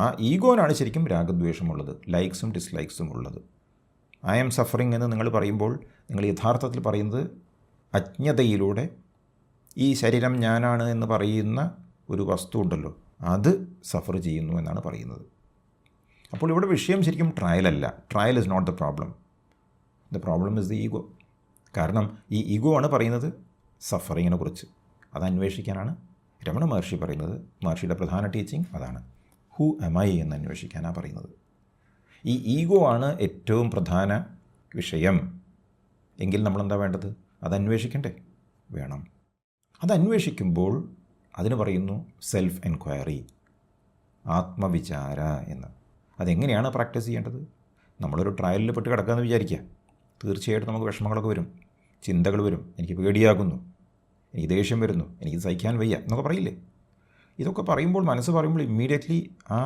S1: ആ ഈഗോനാണ് ശരിക്കും രാഗദ്വേഷമുള്ളത്, ലൈക്സും ഡിസ്ലൈക്സും ഉള്ളത്. ഐ ആം സഫറിങ് എന്ന് നിങ്ങൾ പറയുമ്പോൾ നിങ്ങൾ യഥാർത്ഥത്തിൽ പറയുന്നത് അജ്ഞതയിലൂടെ ഈ ശരീരം ഞാനാണ് എന്ന് പറയുന്ന ഒരു വസ്തു ഉണ്ടല്ലോ, അത് സഫർ ചെയ്യുന്നു എന്നാണ് പറയുന്നത്. അപ്പോൾ ഇവിടെ വിഷയം ശരിക്കും ട്രയലല്ല. Trial is not the problem. The problem is the ego. കാരണം ഈ ഈഗോ ആണ് പറയുന്നത് സഫറിങ്ങിനെ കുറിച്ച്. അത് അന്വേഷിക്കാനാണ് രമണ മഹർഷി പറയുന്നത്, മഹർഷിയുടെ പ്രധാന ടീച്ചിങ് അതാണ്. ഹൂ എം ഐ എന്ന് അന്വേഷിക്കാനാണ് പറയുന്നത്. ഈ ഈഗോ ആണ് ഏറ്റവും പ്രധാന വിഷയം എങ്കിൽ നമ്മളെന്താ വേണ്ടത്? അത് അന്വേഷിക്കണ്ടേ? വേണം. അതന്വേഷിക്കുമ്പോൾ അതിന് പറയുന്നു സെൽഫ് എൻക്വയറി, ആത്മവിചാര എന്ന്. അതെങ്ങനെയാണ് പ്രാക്ടീസ് ചെയ്യേണ്ടത്? നമ്മളൊരു ട്രയലിൽ പെട്ട് കിടക്കാമെന്ന് വിചാരിക്കുക. തീർച്ചയായിട്ടും നമുക്ക് വിഷമങ്ങളൊക്കെ വരും, ചിന്തകൾ വരും. എനിക്ക് പേടിയാകുന്നു, എനിക്ക് ദേഷ്യം വരുന്നു, എനിക്ക് സഹിക്കാൻ വയ്യ എന്നൊക്കെ പറയില്ലേ? ഇതൊക്കെ പറയുമ്പോൾ, മനസ്സ് പറയുമ്പോൾ ഇമ്മീഡിയറ്റ്ലി ആ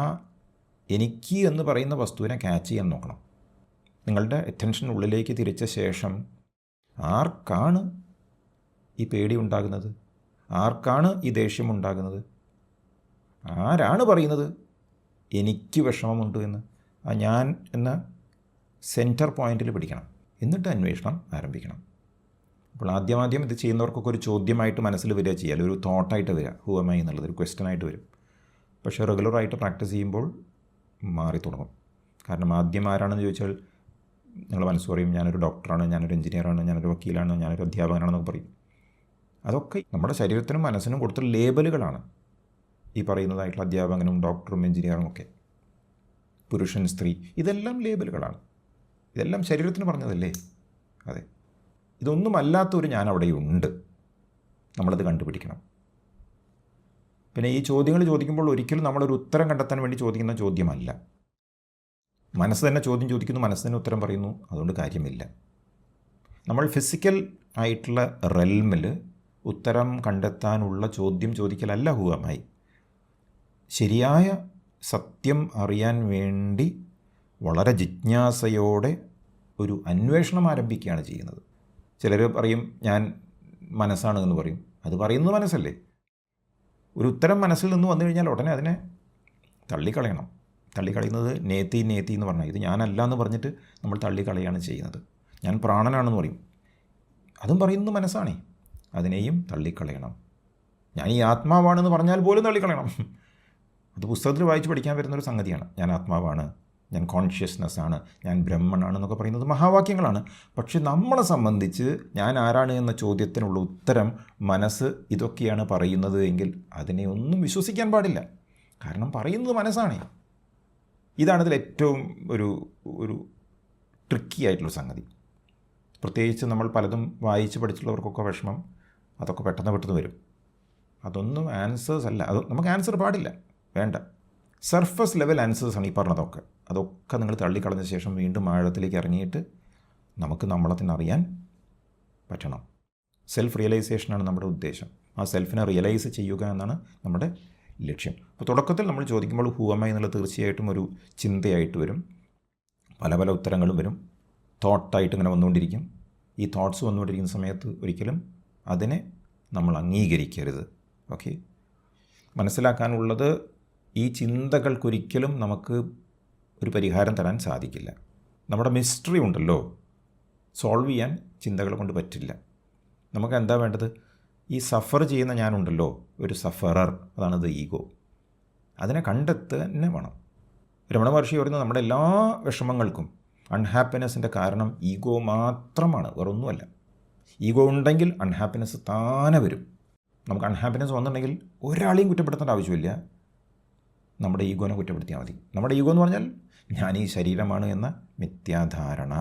S1: എനിക്ക് എന്ന് പറയുന്ന വസ്തുവിനെ ക്യാച്ച് ചെയ്യാൻ നോക്കണം. നിങ്ങളുടെ അറ്റൻഷൻ ഉള്ളിലേക്ക് തിരിച്ച ശേഷം ആർക്കാണ് ഈ പേടി ഉണ്ടാകുന്നത്? ആർക്കാണ് ഈ ദേഷ്യം ഉണ്ടാകുന്നത്? ആരാണ് പറയുന്നത് എനിക്ക് വിഷമമുണ്ട് എന്ന്? ആ ഞാൻ എന്ന സെൻറ്റർ പോയിന്റിൽ പിടിക്കണം. എന്നിട്ട് അന്വേഷണം ആരംഭിക്കണം. അപ്പോൾ ആദ്യം ഇത് ചെയ്യുന്നവർക്കൊക്കെ ഒരു ചോദ്യമായിട്ട് മനസ്സിൽ വരിക ചെയ്യാൻ, ഒരു തോട്ടായിട്ട് വരിക, ഹൂ എം ഐ എന്നുള്ളത് ഒരു ക്വസ്റ്റ്യനായിട്ട് വരും. പക്ഷേ റെഗുലറായിട്ട് പ്രാക്ടീസ് ചെയ്യുമ്പോൾ മാറി തുടങ്ങും. കാരണം ആദ്യം ആരാണെന്ന് ചോദിച്ചാൽ നിങ്ങൾ മനസ്സ് പറയും, ഞാനൊരു ഡോക്ടറാണ്, ഞാനൊരു എഞ്ചിനീയറാണ്, ഞാനൊരു വക്കീലാണ്, ഞാനൊരു അധ്യാപകനാണെന്നൊക്കെ പറയും. അതൊക്കെ നമ്മുടെ ശരീരത്തിനും മനസ്സിനും കൊടുത്ത ലേബലുകളാണ്. ഈ പറയുന്നതായിട്ടുള്ള അധ്യാപകനും ഡോക്ടറും എഞ്ചിനീയറും ഒക്കെ, പുരുഷൻ സ്ത്രീ, ഇതെല്ലാം ലേബലുകളാണ്. ഇതെല്ലാം ശരീരത്തിന് പറഞ്ഞതല്ലേ? അതെ. ഇതൊന്നുമല്ലാത്തൊരു ഞാൻ അവിടെയുണ്ട്. നമ്മളത് കണ്ടുപിടിക്കണം. പിന്നെ ഈ ചോദ്യങ്ങൾ ചോദിക്കുമ്പോൾ ഒരിക്കലും നമ്മളൊരു ഉത്തരം കണ്ടെത്താൻ വേണ്ടി ചോദിക്കുന്ന ചോദ്യമല്ല. മനസ്സ് തന്നെ ചോദ്യം ചോദിക്കുന്നു, മനസ്സ് തന്നെ ഉത്തരം പറയുന്നു. അതുകൊണ്ട് കാര്യമില്ല. നമ്മൾ ഫിസിക്കൽ ആയിട്ടുള്ള റെൽമിൽ ഉത്തരം കണ്ടെത്താനുള്ള ചോദ്യം ചോദിക്കലല്ല ഹൂ എം ഐ. ശരിയായ സത്യം അറിയാൻ വേണ്ടി വളരെ ജിജ്ഞാസയോടെ ഒരു അന്വേഷണം ആരംഭിക്കുകയാണ് ചെയ്യുന്നത്. ചിലർ പറയും ഞാൻ മനസ്സാണ് എന്ന് പറയും. അത് പറയുന്നത് മനസ്സല്ലേ? ഒരു ഉത്തരം മനസ്സിൽ നിന്ന് വന്നു കഴിഞ്ഞാൽ ഉടനെ അതിനെ തള്ളിക്കളയണം. തള്ളിക്കളയുന്നത് നേത്തി എന്ന് പറഞ്ഞാൽ, ഇത് ഞാനല്ല എന്ന് പറഞ്ഞിട്ട് നമ്മൾ തള്ളിക്കളയാണ് ചെയ്യുന്നത്. ഞാൻ പ്രാണനാണെന്ന് പറയും, അതും പറയുന്നത് മനസ്സാണേ. അതിനെയും തള്ളിക്കളയണം. ഞാൻ ഈ ആത്മാവാണെന്ന് പറഞ്ഞാൽ പോലും തള്ളിക്കളയണം. അത് പുസ്തകത്തിൽ വായിച്ച് പഠിക്കാൻ വരുന്നൊരു സംഗതിയാണ്. ഞാൻ ആത്മാവാണ്, ഞാൻ കോൺഷ്യസ്നെസ് ആണ്, ഞാൻ ബ്രഹ്മനാണെന്നൊക്കെ പറയുന്നത് മഹാവാക്യങ്ങളാണ്. പക്ഷെ നമ്മളെ സംബന്ധിച്ച് ഞാൻ ആരാണ് എന്ന ചോദ്യത്തിനുള്ള ഉത്തരം മനസ്സ് ഇതൊക്കെയാണ് പറയുന്നത് എങ്കിൽ അതിനെ ഒന്നും വിശ്വസിക്കാൻ പാടില്ല. കാരണം പറയുന്നത് മനസ്സാണേ. ഇതാണ് ഇതിൽ ഏറ്റവും ഒരു ട്രിക്കി ആയിട്ടുള്ള സംഗതി. പ്രത്യേകിച്ച് നമ്മൾ പലതും വായിച്ച് പഠിച്ചിട്ടുള്ളവർക്കൊക്കെ വിഷമം, അതൊക്കെ പെട്ടെന്ന് വരും. അതൊന്നും ആൻസേഴ്സ് അല്ല. അത് നമുക്ക് ആൻസർ പാടില്ല, വേണ്ട. സർഫസ് ലെവൽ ആൻസേഴ്സാണ് ഈ പറഞ്ഞതൊക്കെ. അതൊക്കെ നിങ്ങൾ തള്ളിക്കളഞ്ഞ ശേഷം വീണ്ടും ആഴത്തിലേക്ക് ഇറങ്ങിയിട്ട് നമുക്ക് നമ്മളെ തന്നെ അറിയാൻ പറ്റണം. സെൽഫ് റിയലൈസേഷനാണ് നമ്മുടെ ഉദ്ദേശം. ആ സെൽഫിനെ റിയലൈസ് ചെയ്യുക എന്നാണ് നമ്മുടെ ലക്ഷ്യം. അപ്പോൾ തുടക്കത്തിൽ നമ്മൾ ചോദിക്കുമ്പോൾ ഹൂ എം ഐ എന്നുള്ളത് തീർച്ചയായിട്ടും ഒരു ചിന്തയായിട്ട് വരും. പല ഉത്തരങ്ങളും വരും. തോട്ടായിട്ട് ഇങ്ങനെ വന്നുകൊണ്ടിരിക്കും. ഈ തോട്ട്സ് വന്നുകൊണ്ടിരിക്കുന്ന സമയത്ത് ഒരിക്കലും അതിനെ നമ്മൾ അംഗീകരിക്കരുത്. ഓക്കെ, മനസ്സിലാക്കാനുള്ളത് ഈ ചിന്തകൾക്കൊരിക്കലും നമുക്ക് ഒരു പരിഹാരം തരാൻ സാധിക്കില്ല. നമ്മുടെ മിസ്റ്ററി ഉണ്ടല്ലോ, സോൾവ് ചെയ്യാൻ ചിന്തകളെ കൊണ്ട് പറ്റില്ല. നമുക്ക് എന്താ വേണ്ടത്? ഈ സഫർ ചെയ്യുന്ന ഞാനുണ്ടല്ലോ, ഒരു സഫറർ, അതാണ് ദ ഈഗോ. അതിനെ കണ്ടെത്തുക തന്നെ വേണം. രമണ മഹർഷി പറയുന്നത് നമ്മുടെ എല്ലാ വിഷമങ്ങൾക്കും, അൺഹാപ്പിനെസ്സിൻ്റെ കാരണം ഈഗോ മാത്രമാണ്, വേറൊന്നുമല്ല. ഈഗോ ഉണ്ടെങ്കിൽ അൺഹാപ്പിനെസ് താനെ വരും. നമുക്ക് അൺഹാപ്പിനെസ് വന്നിട്ടുണ്ടെങ്കിൽ ഒരാളെയും കുറ്റപ്പെടുത്തേണ്ട ആവശ്യമില്ല, നമ്മുടെ ഈഗോനെ കുറ്റപ്പെടുത്തിയാൽ മതി. നമ്മുടെ ഈഗോ എന്ന് പറഞ്ഞാൽ ഞാൻ ഈ ശരീരമാണ് എന്ന മിഥ്യാധാരണ.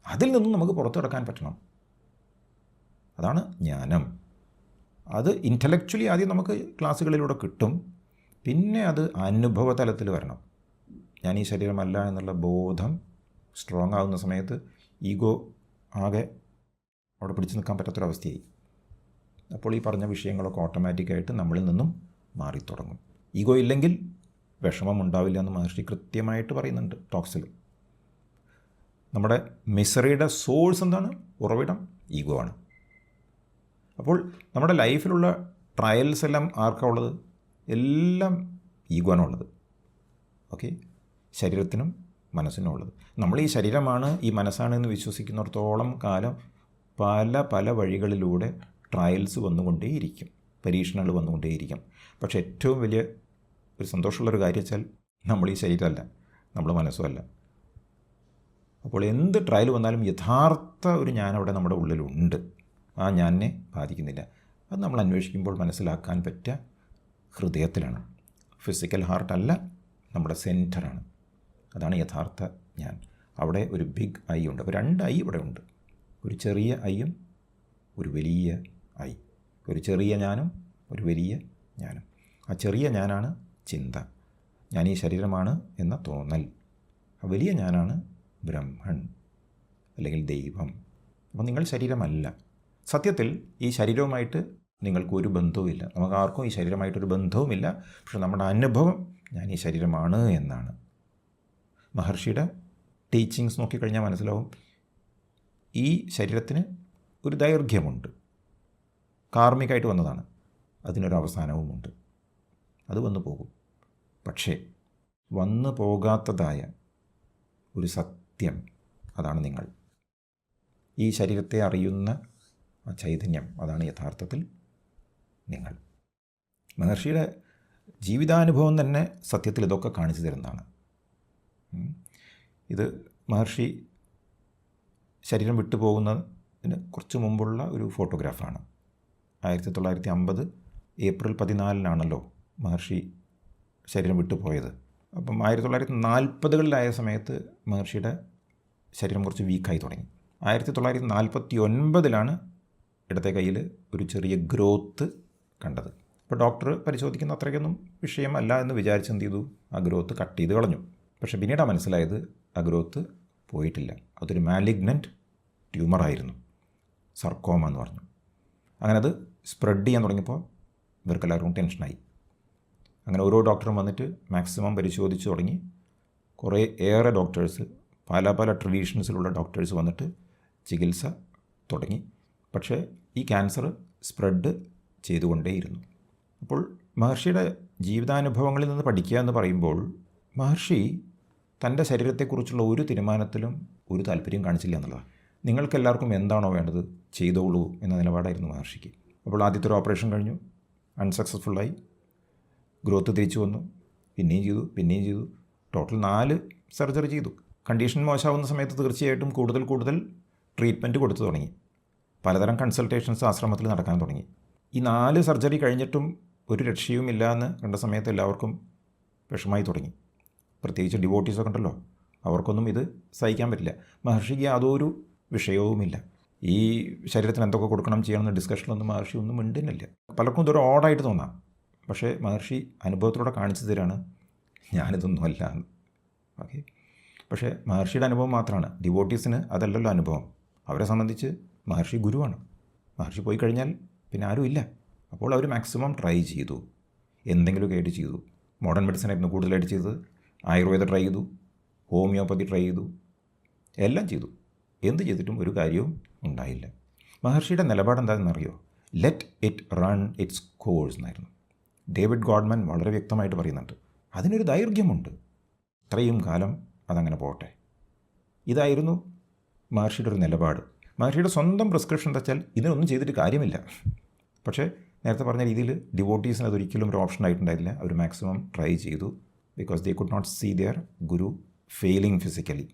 S1: അതിൽ നിന്നും നമുക്ക് പുറത്തു കിടക്കാൻ പറ്റണം. അതാണ് ജ്ഞാനം. അത് ഇൻ്റലക്ച്വലി ആദ്യം നമുക്ക് ക്ലാസ്സുകളിലൂടെ കിട്ടും. പിന്നെ അത് അനുഭവ തലത്തിൽ വരണം. ഞാൻ ഈ ശരീരമല്ല എന്നുള്ള ബോധം സ്ട്രോങ് ആകുന്ന സമയത്ത് ഈഗോ ആകെ അവിടെ പിടിച്ചു നിൽക്കാൻ പറ്റാത്തൊരവസ്ഥയായി. അപ്പോൾ ഈ പറഞ്ഞ വിഷയങ്ങളൊക്കെ ഓട്ടോമാറ്റിക്കായിട്ട് നമ്മളിൽ നിന്നും മാറിത്തുടങ്ങും. ഈഗോ ഇല്ലെങ്കിൽ വിഷമം ഉണ്ടാവില്ല എന്ന് മഹർഷി കൃത്യമായിട്ട് പറയുന്നുണ്ട് ടോക്സിൽ. നമ്മുടെ മിസറിയുടെ സോഴ്സ് എന്താണ്? ഉറവിടം ഈഗോ ആണ്. അപ്പോൾ നമ്മുടെ ലൈഫിലുള്ള ട്രയൽസ് എല്ലാം ആർക്കാണ് ഉള്ളത്? എല്ലാം ഈഗോ ആണുള്ളത്. ഓക്കെ, ശരീരത്തിനും മനസ്സിനും ഉള്ളത്. നമ്മൾ ഈ ശരീരമാണ്, ഈ മനസ്സാണ് എന്ന് വിശ്വസിക്കുന്നിടത്തോളം കാലം പല വഴികളിലൂടെ ട്രയൽസ് വന്നുകൊണ്ടേയിരിക്കും, പരീക്ഷണങ്ങൾ വന്നുകൊണ്ടേയിരിക്കും. പക്ഷേ ഏറ്റവും വലിയ ഒരു സന്തോഷമുള്ളൊരു കാര്യം വെച്ചാൽ നമ്മൾ ഈ ശരീരമല്ല, നമ്മൾ മനസ്സുമല്ല. അപ്പോൾ എന്ത് ട്രയൽ വന്നാലും യഥാർത്ഥ ഒരു ഞാനവിടെ നമ്മുടെ ഉള്ളിലുണ്ട്. ആ ഞാനെ ബാധിക്കുന്നില്ല. അത് നമ്മൾ അന്വേഷിക്കുമ്പോൾ മനസ്സിലാക്കാൻ പറ്റുക ഹൃദയത്തിലാണ്. ഫിസിക്കൽ ഹാർട്ടല്ല, നമ്മുടെ സെൻറ്ററാണ്. അതാണ് യഥാർത്ഥ ഞാൻ. അവിടെ ഒരു ബിഗ് ഐ ഉണ്ട്. അപ്പോൾ 2 ഐ ഇവിടെ ഉണ്ട്. ഒരു ചെറിയ ഐയും ഒരു വലിയ ഐ. ഒരു ചെറിയ ഞാനും ഒരു വലിയ ഞാനും. ആ ചെറിയ ഞാനാണ് ചിന്ത, ഞാൻ ഈ ശരീരമാണ് എന്ന തോന്നൽ. ആ വലിയ ഞാനാണ് ബ്രഹ്മൻ അല്ലെങ്കിൽ ദൈവം. അപ്പോൾ നിങ്ങൾ ശരീരമല്ല. സത്യത്തിൽ ഈ ശരീരവുമായിട്ട് നിങ്ങൾക്ക് ഒരു ബന്ധവുമില്ല. നമുക്ക് ആർക്കും ഈ ശരീരമായിട്ടൊരു ബന്ധവുമില്ല. പക്ഷെ നമ്മുടെ അനുഭവം ഞാൻ ഈ ശരീരമാണ് എന്നാണ്. മഹർഷിയുടെ ടീച്ചിങ്സ് നോക്കിക്കഴിഞ്ഞാൽ മനസ്സിലാവും, ഈ ശരീരത്തിന് ഒരു ദൈർഘ്യമുണ്ട്, കാർമ്മികമായിട്ട് വന്നതാണ്. അതിനൊരു അവസാനവുമുണ്ട്. അത് വന്നു പോകും. പക്ഷേ വന്നു പോകാത്തതായ ഒരു സത്യം, അതാണ് നിങ്ങൾ. ഈ ശരീരത്തെ അറിയുന്ന ആ ചൈതന്യം, അതാണ് യഥാർത്ഥത്തിൽ നിങ്ങൾ. മഹർഷിയുടെ ജീവിതാനുഭവം തന്നെ സത്യത്തിൽ ഇതൊക്കെ കാണിച്ചു തരുന്നതാണ്. ഇത് മഹർഷി ശരീരം വിട്ടുപോകുന്നതിന് കുറച്ച് മുമ്പുള്ള ഒരു ഫോട്ടോഗ്രാഫാണ്. 1950 ഏപ്രിൽ 14 മഹർഷി ശരീരം വിട്ടുപോയത്. അപ്പം 1940കളിലായ സമയത്ത് മഹർഷിയുടെ ശരീരം കുറച്ച് വീക്കായി തുടങ്ങി. 1949 ഇടത്തെ കയ്യിൽ ഒരു ചെറിയ ഗ്രോത്ത് കണ്ടത്. അപ്പോൾ ഡോക്ടർ പരിശോധിക്കുന്ന അത്രയ്ക്കൊന്നും വിഷയമല്ല എന്ന് വിചാരിച്ച് എന്ത് ചെയ്തു, ആ ഗ്രോത്ത് കട്ട് ചെയ്ത് കളഞ്ഞു. പക്ഷേ പിന്നീടാണ് മനസ്സിലായത് ആ ഗ്രോത്ത് പോയിട്ടില്ല, അതൊരു മാലിഗ്നൻറ്റ് ട്യൂമറായിരുന്നു, സർക്കോമ എന്ന് പറഞ്ഞു. അങ്ങനെ അത് സ്പ്രെഡ് ചെയ്യാൻ തുടങ്ങിയപ്പോൾ ഇവർക്കെല്ലാവർക്കും ടെൻഷനായി. അങ്ങനെ ഓരോ ഡോക്ടറും വന്നിട്ട് മാക്സിമം പരിശോധിച്ച് തുടങ്ങി. ഏറെ ഡോക്ടേഴ്സ്, പല ട്രഡീഷൻസിലുള്ള ഡോക്ടേഴ്സ് വന്നിട്ട് ചികിത്സ തുടങ്ങി. പക്ഷേ ഈ ക്യാൻസർ സ്പ്രെഡ് ചെയ്തുകൊണ്ടേയിരുന്നു. അപ്പോൾ മഹർഷിയുടെ ജീവിതാനുഭവങ്ങളിൽ നിന്ന് പഠിക്കുക എന്ന് പറയുമ്പോൾ, മഹർഷി തൻ്റെ ശരീരത്തെക്കുറിച്ചുള്ള ഒരു തീരുമാനത്തിലും ഒരു താല്പര്യം കാണിച്ചില്ല എന്നുള്ളതാണ്. നിങ്ങൾക്കെല്ലാവർക്കും എന്താണോ വേണ്ടത് ചെയ്തോളൂ എന്ന നിലപാടായിരുന്നു മഹർഷിക്ക്. അപ്പോൾ ആദ്യത്തെ ഒരു ഓപ്പറേഷൻ കഴിഞ്ഞു, അൺസക്സസ്ഫുള്ളായി. ഗ്രോത്ത് തിരിച്ചു വന്നു, പിന്നെയും ചെയ്തു. ടോട്ടൽ 4 സർജറി ചെയ്തു. കണ്ടീഷൻ മോശമാവുന്ന സമയത്ത് തീർച്ചയായിട്ടും കൂടുതൽ ട്രീറ്റ്മെൻറ്റ് കൊടുത്തു തുടങ്ങി. പലതരം കൺസൾട്ടേഷൻസ് ആശ്രമത്തിൽ നടക്കാൻ തുടങ്ങി. ഈ 4 സർജറി കഴിഞ്ഞിട്ടും ഒരു രക്ഷയുമില്ല എന്ന് കണ്ട സമയത്ത് എല്ലാവർക്കും വിഷമായി തുടങ്ങി. പ്രത്യേകിച്ച് ഡിവോട്ടീസൊക്കെ ഉണ്ടല്ലോ, അവർക്കൊന്നും ഇത് സഹിക്കാൻ പറ്റില്ല. മഹർഷിക്ക് യാതൊരു വിഷയവുമില്ല. ഈ ശരീരത്തിന് എന്തൊക്കെ കൊടുക്കണം ചെയ്യണമെന്ന ഡിസ്കഷനിലൊന്നും മഹർഷി ഒന്നും മിണ്ടുന്നില്ല. പലർക്കും ഇതൊരു ഓടായിട്ട് തോന്നാം. പക്ഷേ മഹർഷി അനുഭവത്തിലൂടെ കാണിച്ചു തരാണ് ഞാനിതൊന്നും അല്ല എന്ന്. ഓക്കെ, പക്ഷേ മഹർഷിയുടെ അനുഭവം മാത്രമാണ്. ഡിവോട്ടീസിന് അതല്ലല്ലോ അനുഭവം. അവരെ സംബന്ധിച്ച് മഹർഷി ഗുരുവാണ്. മഹർഷി പോയി കഴിഞ്ഞാൽ പിന്നെ ആരും ഇല്ല. അപ്പോൾ അവർ മാക്സിമം ട്രൈ ചെയ്തു, എന്തെങ്കിലുമൊക്കെ ആയിട്ട് ചെയ്തു. മോഡേൺ മെഡിസിനായിരുന്നു കൂടുതലായിട്ട് ചെയ്തത്. ആയുർവേദ ട്രൈ ചെയ്തു, ഹോമിയോപ്പതി ട്രൈ ചെയ്തു, എല്ലാം ചെയ്തു. എന്ത് ചെയ്തിട്ടും ഒരു കാര്യവും ഉണ്ടായില്ല. മഹർഷിയുടെ നിലപാട് എന്താണെന്നറിയോ? Let it run it's course എന്നായിരുന്നു. ഡേവിഡ് ഗോഡ്മാൻ വളരെ വ്യക്തമായിട്ട് പറയുന്നുണ്ട്. അതിനൊരു ദൈർഘ്യമുണ്ട്, ഇത്രയും കാലം അതങ്ങനെ പോട്ടെ. ഇതായിരുന്നു മഹർഷിയുടെ ഒരു നിലപാട്. മഹർഷിയുടെ സ്വന്തം പ്രിസ്ക്രിപ്ഷൻ എന്താ വെച്ചാൽ ഇതിനൊന്നും ചെയ്തിട്ട് കാര്യമില്ല. പക്ഷേ നേരത്തെ പറഞ്ഞ രീതിയിൽ ഡിവോട്ടീസിന് അതൊരിക്കലും ഒരു ഓപ്ഷൻ ആയിട്ടുണ്ടായില്ല. അവർ മാക്സിമം ട്രൈ ചെയ്തു. Because they could not see their guru failing physically.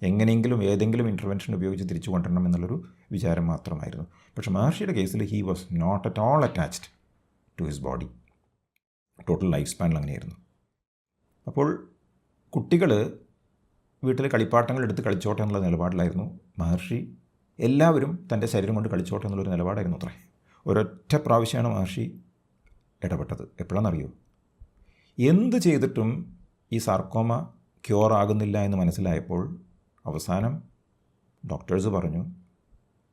S1: എങ്ങനെയെങ്കിലും ഏതെങ്കിലും ഇൻ്റർവെൻഷൻ ഉപയോഗിച്ച് തിരിച്ചു കൊണ്ടുവരണം എന്നുള്ളൊരു വിചാരം മാത്രമായിരുന്നു. പക്ഷേ മഹർഷിയുടെ കേസിൽ he was not at all attached to his body. Total life സ്പാനിൽ അങ്ങനെയായിരുന്നു. അപ്പോൾ കുട്ടികൾ വീട്ടിൽ കളിപ്പാട്ടങ്ങൾ എടുത്ത് കളിച്ചോട്ടെ എന്നുള്ള നിലപാടിലായിരുന്നു മഹർഷി. എല്ലാവരും തൻ്റെ ശരീരം കൊണ്ട് കളിച്ചോട്ടെ എന്നുള്ളൊരു നിലപാടായിരുന്നു അത്രേ. ഒരൊറ്റ പ്രാവശ്യമാണ് മഹർഷി ഇടപെട്ടത്. എപ്പോഴാണെന്നറിയോ? എന്ത് ചെയ്തിട്ടും ഈ സാർക്കോമ ക്യൂർ ആകുന്നില്ല എന്ന് മനസ്സിലായപ്പോൾ അവസാനം ഡോക്ടേഴ്സ് പറഞ്ഞു,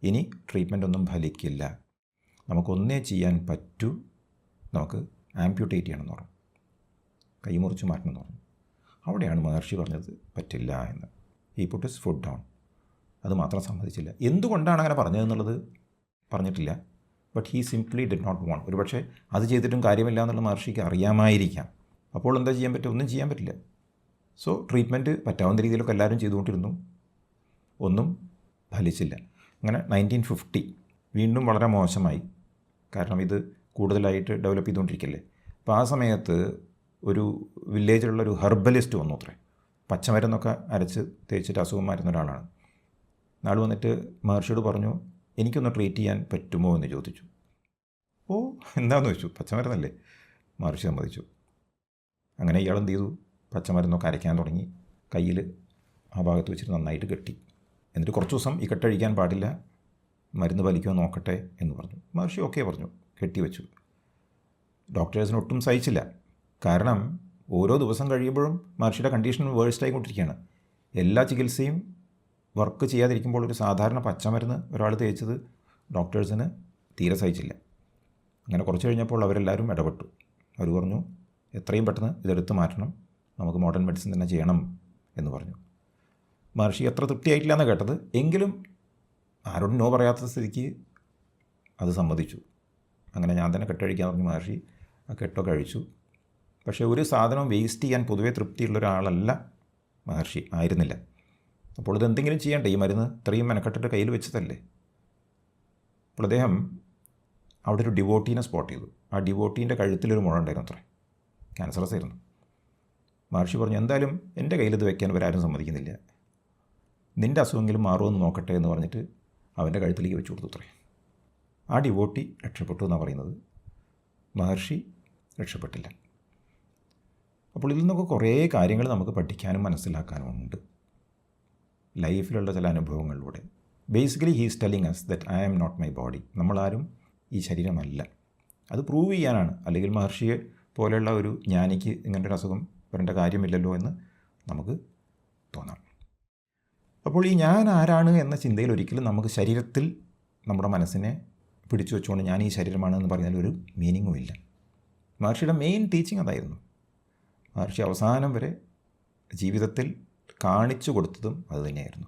S1: ഇനി ട്രീറ്റ്മെൻ്റ് ഒന്നും ഫലിക്കില്ല, നമുക്കൊന്നേ ചെയ്യാൻ പറ്റൂ, നമുക്ക് ആംപ്യൂട്ടേറ്റ് ചെയ്യണമെന്ന് പറഞ്ഞു, കൈമുറിച്ച് മാറ്റണമെന്ന് പറഞ്ഞു. അവിടെയാണ് മഹർഷി പറഞ്ഞത് പറ്റില്ല എന്ന്. He put his food down. അത് മാത്രം സമ്മതിച്ചില്ല. എന്തുകൊണ്ടാണ് അങ്ങനെ പറഞ്ഞതെന്നുള്ളത് പറഞ്ഞിട്ടില്ല. But he simply did not want. ഒരു പക്ഷേ അത് ചെയ്തിട്ടും കാര്യമില്ല എന്നുള്ള മഹർഷിക്ക് അറിയാമായിരിക്കാം. അപ്പോൾ എന്താ ചെയ്യാൻ പറ്റും? ഒന്നും ചെയ്യാൻ പറ്റില്ല. സോ ട്രീറ്റ്മെൻറ്റ് പറ്റാവുന്ന രീതിയിലൊക്കെ എല്ലാവരും ചെയ്തുകൊണ്ടിരുന്നു, ഒന്നും ഫലിച്ചില്ല. അങ്ങനെ 1950 വീണ്ടും വളരെ മോശമായി. കാരണം ഇത് കൂടുതലായിട്ട് ഡെവലപ്പ് ചെയ്തുകൊണ്ടിരിക്കില്ലേ. അപ്പോൾ ആ സമയത്ത് ഒരു വില്ലേജിലുള്ളൊരു ഹെർബലിസ്റ്റ് വന്നു അത്രേ. പച്ചമരുന്നൊക്കെ അരച്ച് തേച്ചിട്ട് അസുഖം മാറ്റുന്ന ഒരാളാണ്. നാൾ വന്നിട്ട് മഹർഷിയോട് പറഞ്ഞു, എനിക്കൊന്ന് ട്രീറ്റ് ചെയ്യാൻ പറ്റുമോ എന്ന് ചോദിച്ചു. ഓ എന്താണെന്ന് വെച്ചു, പച്ചമരുന്നല്ലേ. മഹർഷി സമ്മതിച്ചു. അങ്ങനെ ഇയാൾ എന്ത് ചെയ്തു, പച്ചമരുന്നൊക്കെ അരയ്ക്കാൻ തുടങ്ങി. കയ്യിൽ ആ ഭാഗത്ത് വെച്ചിട്ട് നന്നായിട്ട് കെട്ടി. എന്നിട്ട് കുറച്ച് ദിവസം ഈ കെട്ടഴിക്കാൻ പാടില്ല, മരുന്ന് വലിക്കുമോ നോക്കട്ടെ എന്ന് പറഞ്ഞു. മഹർഷി ഓക്കെ പറഞ്ഞു, കെട്ടിവെച്ചു. ഡോക്ടേഴ്സിന് ഒട്ടും സഹിച്ചില്ല. കാരണം ഓരോ ദിവസം കഴിയുമ്പോഴും മഹർഷിയുടെ കണ്ടീഷൻ വേഴ്സ്റ്റായിക്കൊണ്ടിരിക്കുകയാണ്. എല്ലാ ചികിത്സയും വർക്ക് ചെയ്യാതിരിക്കുമ്പോൾ ഒരു സാധാരണ പച്ചമരുന്ന് ഒരാൾ തേച്ചത് ഡോക്ടേഴ്സിന് തീരെ സഹിച്ചില്ല. അങ്ങനെ കുറച്ച് കഴിഞ്ഞപ്പോൾ അവരെല്ലാവരും ഇടപെട്ടു. അവർ പറഞ്ഞു എത്രയും പെട്ടെന്ന് ഇതെടുത്ത് മാറ്റണം, നമുക്ക് മോഡേൺ മെഡിസിൻ തന്നെ ചെയ്യണം എന്ന് പറഞ്ഞു. മഹർഷി അത്ര തൃപ്തിയായിട്ടില്ല എന്ന് കേട്ടത്, എങ്കിലും ആരോടും നോ പറയാത്ത സ്ഥിതിക്ക് അത് സമ്മതിച്ചു. അങ്ങനെ ഞാൻ തന്നെ കെട്ടഴിക്കാൻ പറഞ്ഞു. മഹർഷി ആ കെട്ടൊക്കെ അഴിച്ചു. പക്ഷേ ഒരു സാധനം വേസ്റ്റ് ചെയ്യാൻ പൊതുവേ തൃപ്തിയുള്ള ഒരാളല്ല മഹർഷി, ആയിരുന്നില്ല. അപ്പോൾ ഇതെന്തെങ്കിലും ചെയ്യണ്ടേ, ഈ മരുന്ന് ഇത്രയും മെനക്കെട്ടിട്ട് കയ്യിൽ വെച്ചതല്ലേ. അപ്പോൾ അദ്ദേഹം അവിടെ ഒരു ഡിവോട്ടീനെ സ്പോട്ട് ചെയ്തു. ആ ഡിവോട്ടീൻ്റെ കഴുത്തിലൊരു മുഴ ഉണ്ടായിരുന്നു, അത്രേ, ക്യാൻസറസ് ആയിരുന്നു. മഹർഷി പറഞ്ഞു എന്തായാലും എൻ്റെ കയ്യിൽ ഇത് വെക്കാൻ ഇവരാരും സമ്മതിക്കുന്നില്ല, നിൻ്റെ അസുഖമെങ്കിലും മാറുമെന്ന് നോക്കട്ടെ എന്ന് പറഞ്ഞിട്ട് അവൻ്റെ കഴുത്തിലേക്ക് വെച്ച് കൊടുത്തു. അത്രേ. ആ ഡിവോട്ടി രക്ഷപ്പെട്ടു എന്നാണ് പറയുന്നത്. മഹർഷി രക്ഷപ്പെട്ടില്ല. അപ്പോൾ ഇതിൽ നിന്നൊക്കെ കുറേ കാര്യങ്ങൾ നമുക്ക് പഠിക്കാനും മനസ്സിലാക്കാനും ഉണ്ട് ലൈഫിലുള്ള ചില അനുഭവങ്ങളിലൂടെ. Basically he's telling us that I am not my body. നമ്മളാരും ഈ ശരീരമല്ല. അത് പ്രൂവ് ചെയ്യാനാണ്. അല്ലെങ്കിൽ മഹർഷിയെ പോലെയുള്ള ഒരു ജ്ഞാനിക്ക് ഇങ്ങനത്തെ ഒരു അസുഖം വരേണ്ട കാര്യമില്ലല്ലോ എന്ന് നമുക്ക് തോന്നാം. അപ്പോൾ ഈ ഞാൻ ആരാണ് എന്ന ചിന്തയിൽ ഒരിക്കലും നമുക്ക് ശരീരത്തിൽ നമ്മുടെ മനസ്സിനെ പിടിച്ചു വെച്ചുകൊണ്ട് ഞാൻ ഈ ശരീരമാണ് എന്ന് പറഞ്ഞാൽ ഒരു മീനിങ്ങും ഇല്ല. മഹർഷിയുടെ മെയിൻ ടീച്ചിങ് അതായിരുന്നു. മഹർഷി അവസാനം വരെ ജീവിതത്തിൽ കാണിച്ചു കൊടുത്തതും അതുതന്നെയായിരുന്നു.